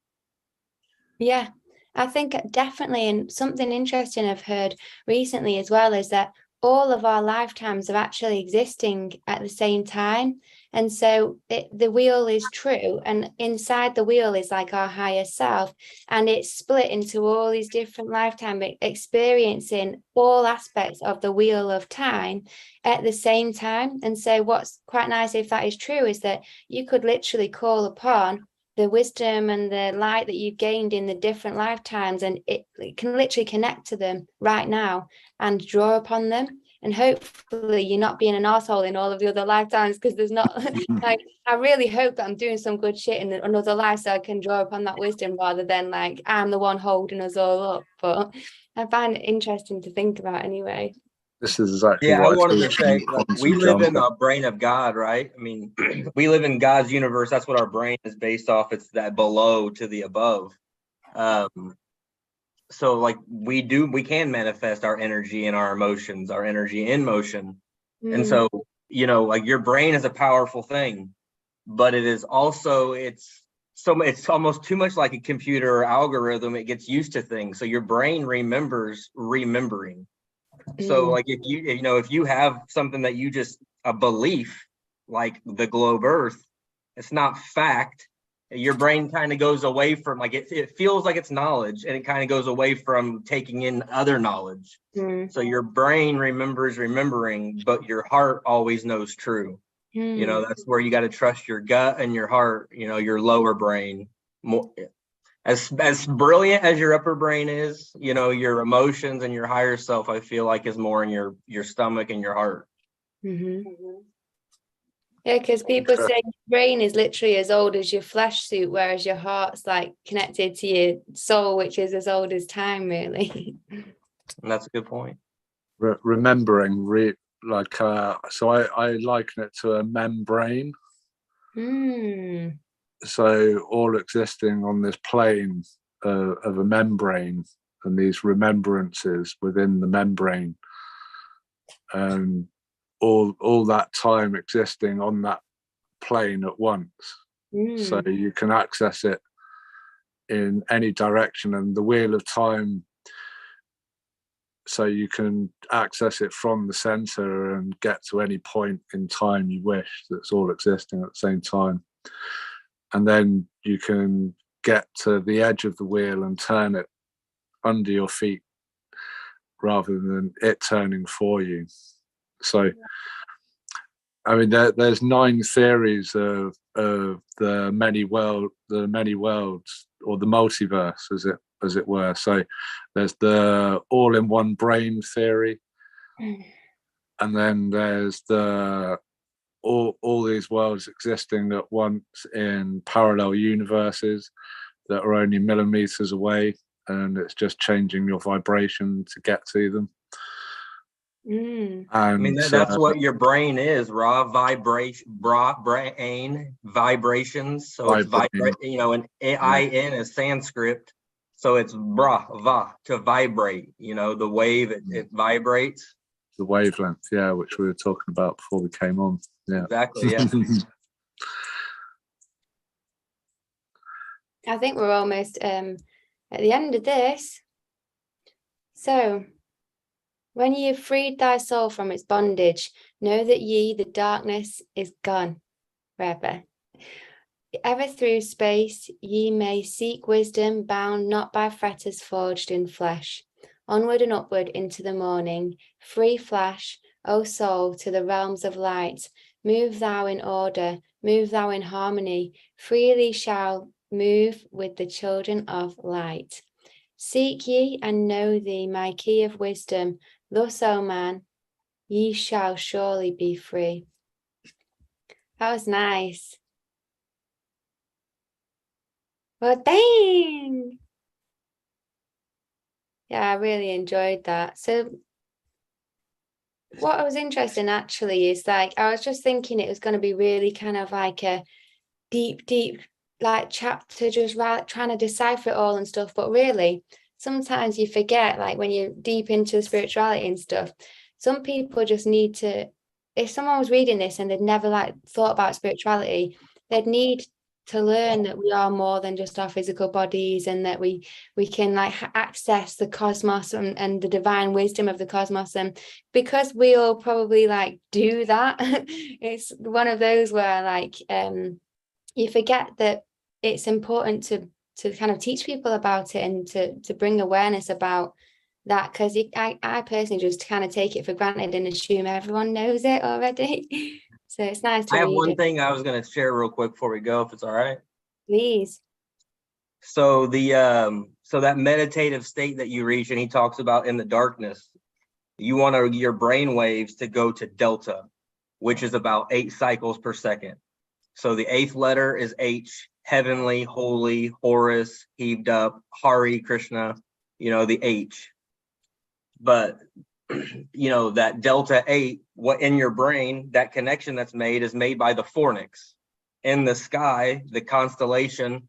S1: Yeah, I think definitely. And something interesting I've heard recently as well is that all of our lifetimes are actually existing at the same time. And so the wheel is true. And inside the wheel is like our higher self. And it's split into all these different lifetime experiencing all aspects of the wheel of time at the same time. And so what's quite nice, if that is true, is that you could literally call upon the wisdom and the light that you've gained in the different lifetimes, and it can literally connect to them right now and draw upon them. And hopefully you're not being an arsehole in all of the other lifetimes, because there's not like, I really hope that I'm doing some good shit in another life so I can draw upon that wisdom, rather than like I'm the one holding us all up. But I find it interesting to think about anyway.
S4: This is exactly
S3: Yeah, I
S4: what
S3: wanted to
S4: teach
S3: say,
S4: in
S3: like,
S4: quantum
S3: we live in
S4: jumper.
S3: a brain of God, right? I mean, we live in God's universe. That's what our brain is based off. It's that below to the above. So like we can manifest our energy and our emotions, our energy in motion. And so, you know, like your brain is a powerful thing, but it is also, it's almost too much like a computer or algorithm. It gets used to things. So your brain remembers remembering. So like if you have something that you just, a belief like the globe earth, it's not fact, your brain kind of goes away from, like, it feels like it's knowledge, and it kind of goes away from taking in other knowledge. So your brain remembers remembering, but your heart always knows true. You know, that's where you got to trust your gut and your heart, you know, your lower brain. More as brilliant as your upper brain is, you know, your emotions and your higher self, I feel like, is more in your stomach and your heart.
S1: Yeah, because people say your brain is literally as old as your flesh suit, whereas your heart's like connected to your soul, which is as old as time, really.
S3: And that's a good point.
S4: Remembering, so I liken it to a membrane. So all existing on this plane of a membrane, and these remembrances within the membrane, and all that time existing on that plane at once. So you can access it in any direction, and the wheel of time, so you can access it from the center and get to any point in time you wish that's all existing at the same time. And then you can get to the edge of the wheel and turn it under your feet rather than it turning for you. So, I mean, there's 9 theories of the many worlds, or the multiverse, as it were. So there's the all-in-one brain theory, and then there's the all these worlds existing at once in parallel universes that are only millimeters away, and it's just changing your vibration to get to them. And
S3: I mean, that's what your brain is, raw vibration, brain vibrations. So it's vibrate, you know, and in is Sanskrit. So it's to vibrate, you know, the wave, it vibrates.
S4: The wavelength, yeah, which we were talking about before we came on. Yeah,
S3: exactly. Yeah.
S1: I think we're almost at the end of this. So, when you have freed thy soul from its bondage, know that the darkness is gone forever. Ever through space ye may seek wisdom, bound not by fetters forged in flesh. Onward and upward into the morning, free flash, O soul, to the realms of light. Move thou in order, move thou in harmony, freely shall move with the children of light. Seek ye and know thee, my key of wisdom, thus, O man, ye shall surely be free. That was nice. Well, dang. Yeah, I really enjoyed that. So what I was interested in actually is, like, I was just thinking it was going to be really kind of like a deep like chapter, just trying to decipher it all and stuff. But really, sometimes you forget, like when you're deep into spirituality and stuff, some people just need to if someone was reading this and they'd never like thought about spirituality, they'd need to learn that we are more than just our physical bodies, and that we can like access the cosmos and the divine wisdom of the cosmos. And because we all probably like do that, it's one of those where like you forget that it's important to kind of teach people about it, and to bring awareness about that, because I personally just kind of take it for granted and assume everyone knows it already. So it's nice to
S3: I have
S1: read
S3: one
S1: it.
S3: thing I was going to share real quick before we go, if it's all right.
S1: Please.
S3: So so that meditative state that you reach, and he talks about in the darkness, you want your brain waves to go to delta, which is about 8 cycles per second. So the 8th letter is H, heavenly, holy, Horus, heaved up, Hari, Krishna, the H. But that delta 8, what in your brain, that connection that's made is made by the fornix. In the sky, the constellation,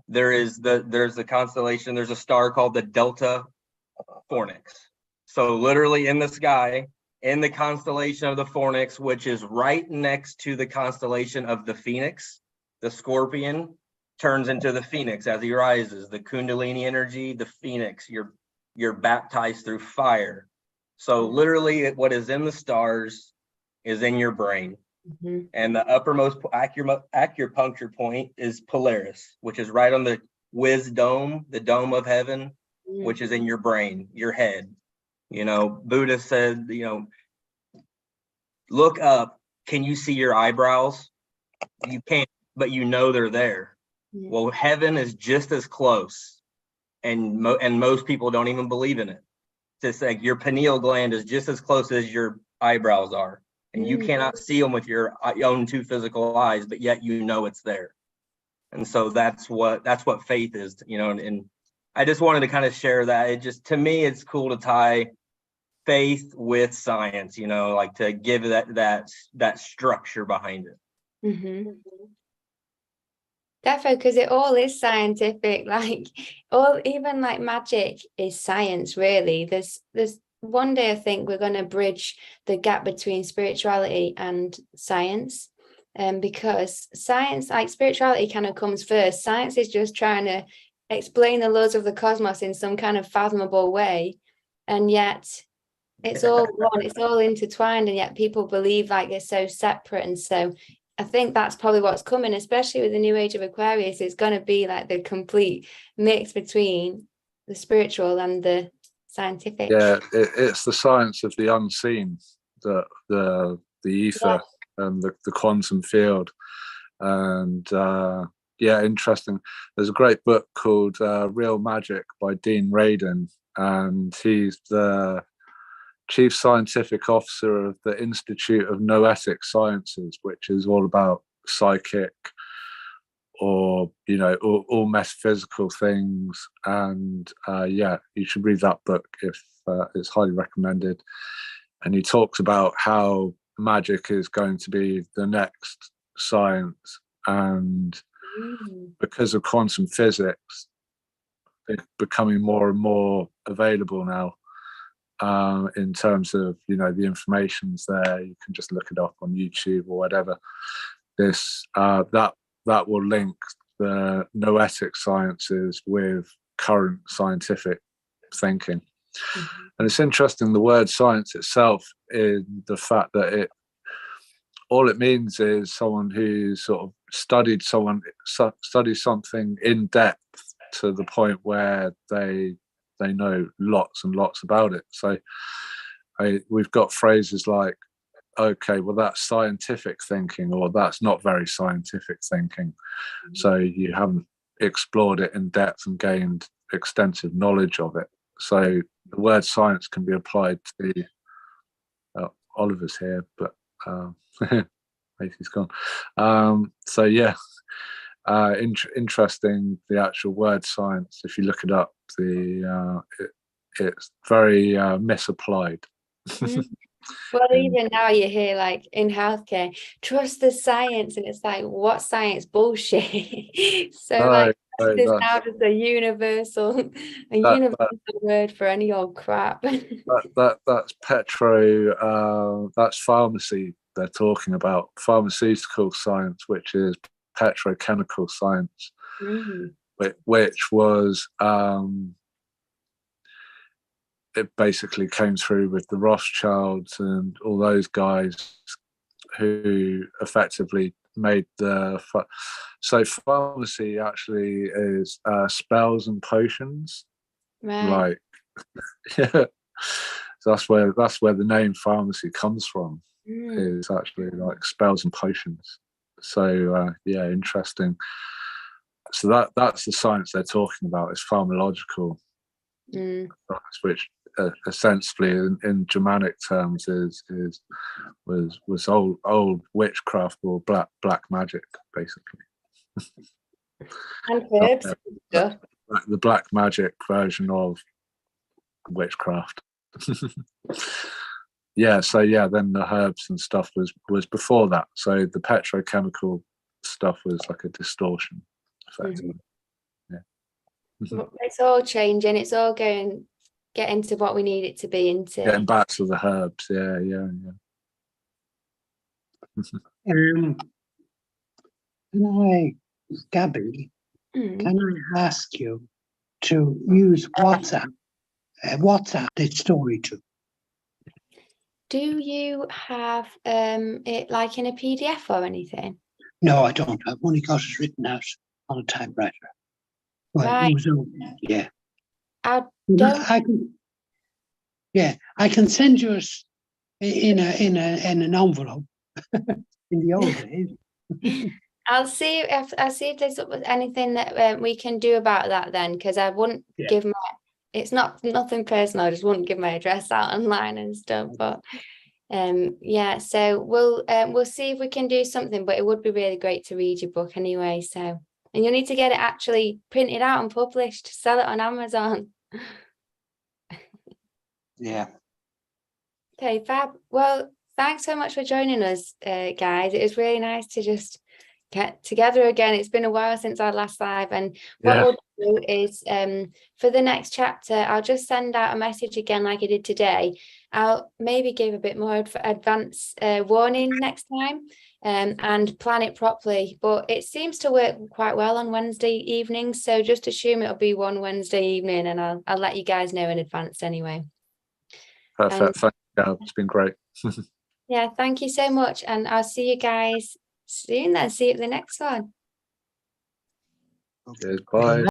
S3: there's a constellation, there's a star called the Delta Fornix. So literally in the sky, in the constellation of the Fornix, which is right next to the constellation of the Phoenix, the Scorpion turns into the Phoenix as he rises. The Kundalini energy, the Phoenix, you're baptized through fire. So literally what is in the stars is in your brain.
S1: Mm-hmm.
S3: And the uppermost acupuncture point is Polaris, which is right on the wisdom, the dome of heaven, which is in your brain, your head. Buddha said, look up. Can you see your eyebrows? You can't, but they're there.
S1: Yeah.
S3: Well, heaven is just as close. And most people don't even believe in it. It's like your pineal gland is just as close as your eyebrows are. And you cannot see them with your own 2 physical eyes, but yet it's there. And so that's what faith is, and I just wanted to kind of share that. It just, to me, it's cool to tie faith with science, like to give that structure behind it.
S1: Mm-hmm. Definitely, because it all is scientific. Like even like magic is science, really. There's one day I think we're going to bridge the gap between spirituality and science, because science, like spirituality, kind of comes first. Science is just trying to explain the laws of the cosmos in some kind of fathomable way, and yet it's all one. It's all intertwined, and yet people believe like it's so separate. And so I think that's probably what's coming, especially with the new age of Aquarius. It's going to be like the complete mix between the spiritual and the scientific.
S4: Yeah, it's the science of the unseen, the ether, and the quantum field. And interesting. There's a great book called Real Magic by Dean Radin, and he's the Chief Scientific Officer of the Institute of Noetic Sciences, which is all about psychic or all metaphysical things. And you should read that book. If it's highly recommended. And he talks about how magic is going to be the next science, and because of quantum physics, it's becoming more and more available now. In terms of the information's there, you can just look it up on YouTube or whatever. This that will link the noetic sciences with current scientific thinking. And it's interesting, the word science itself, in the fact that all it means is someone who sort of studies something in depth to the point where they know lots and lots about it. So we've got phrases like, okay, well, that's scientific thinking, or that's not very scientific thinking. So you haven't explored it in depth and gained extensive knowledge of it. So the word science can be applied to Oliver's here, but he's gone. Interesting, the actual word science. If you look it up, it's very misapplied.
S1: Well, even now you hear like in healthcare, trust the science, and it's like, what science? Bullshit. So like
S4: So
S1: There's
S4: that's,
S1: now just a universal, word for any old crap.
S4: that's that's pharmacy they're talking about, pharmaceutical science, which is petrochemical science,
S1: Mm.
S4: which was it basically came through with the Rothschilds and all those guys who effectively made so pharmacy actually is spells and potions,
S1: Right.
S4: like yeah. So that's where the name pharmacy comes from.
S1: Mm.
S4: Is actually like spells and potions. So yeah, interesting. So that's the science they're talking about, is pharmacological
S1: Mm.
S4: science, which essentially in Germanic terms was old witchcraft or black magic, basically.
S1: And herbs and stuff.
S4: Like the black magic version of witchcraft. Yeah, so yeah, then the herbs and stuff was before that. So the petrochemical stuff was like a distortion, effectively.
S1: But it's all changing. It's all getting to what we need it to be into.
S4: Getting back to the herbs, yeah.
S2: Gabby,
S1: Mm.
S2: can I ask you to use WhatsApp the story to?
S1: Do you have it like in a PDF or anything?
S2: No, I don't. I've only got it written out on a typewriter. Well,
S1: Right.
S2: yeah.
S1: I don't.
S2: I can. Yeah, I can send you it in an envelope in the old days.
S1: I'll see if there's anything that we can do about that then, because I wouldn't give my. It's nothing personal. I just wouldn't give my address out online and stuff. But yeah, so we'll see if we can do something. But it would be really great to read your book anyway. So, and you'll need to get it actually printed out and published, sell it on Amazon.
S2: Yeah.
S1: Okay, fab. Well, thanks so much for joining us, guys. It was really nice to just get together again. It's been a while since our last live, and what we'll do is for the next chapter, I'll just send out a message again like I did today. I'll maybe give a bit more advance warning next time and plan it properly, but it seems to work quite well on Wednesday evenings, so just assume it'll be one Wednesday evening, and I'll let you guys know in advance anyway.
S4: Perfect. Thank you. It's been great.
S1: Yeah, thank you so much, and I'll see you guys soon then. See you at the next one.
S4: Cheers. Bye.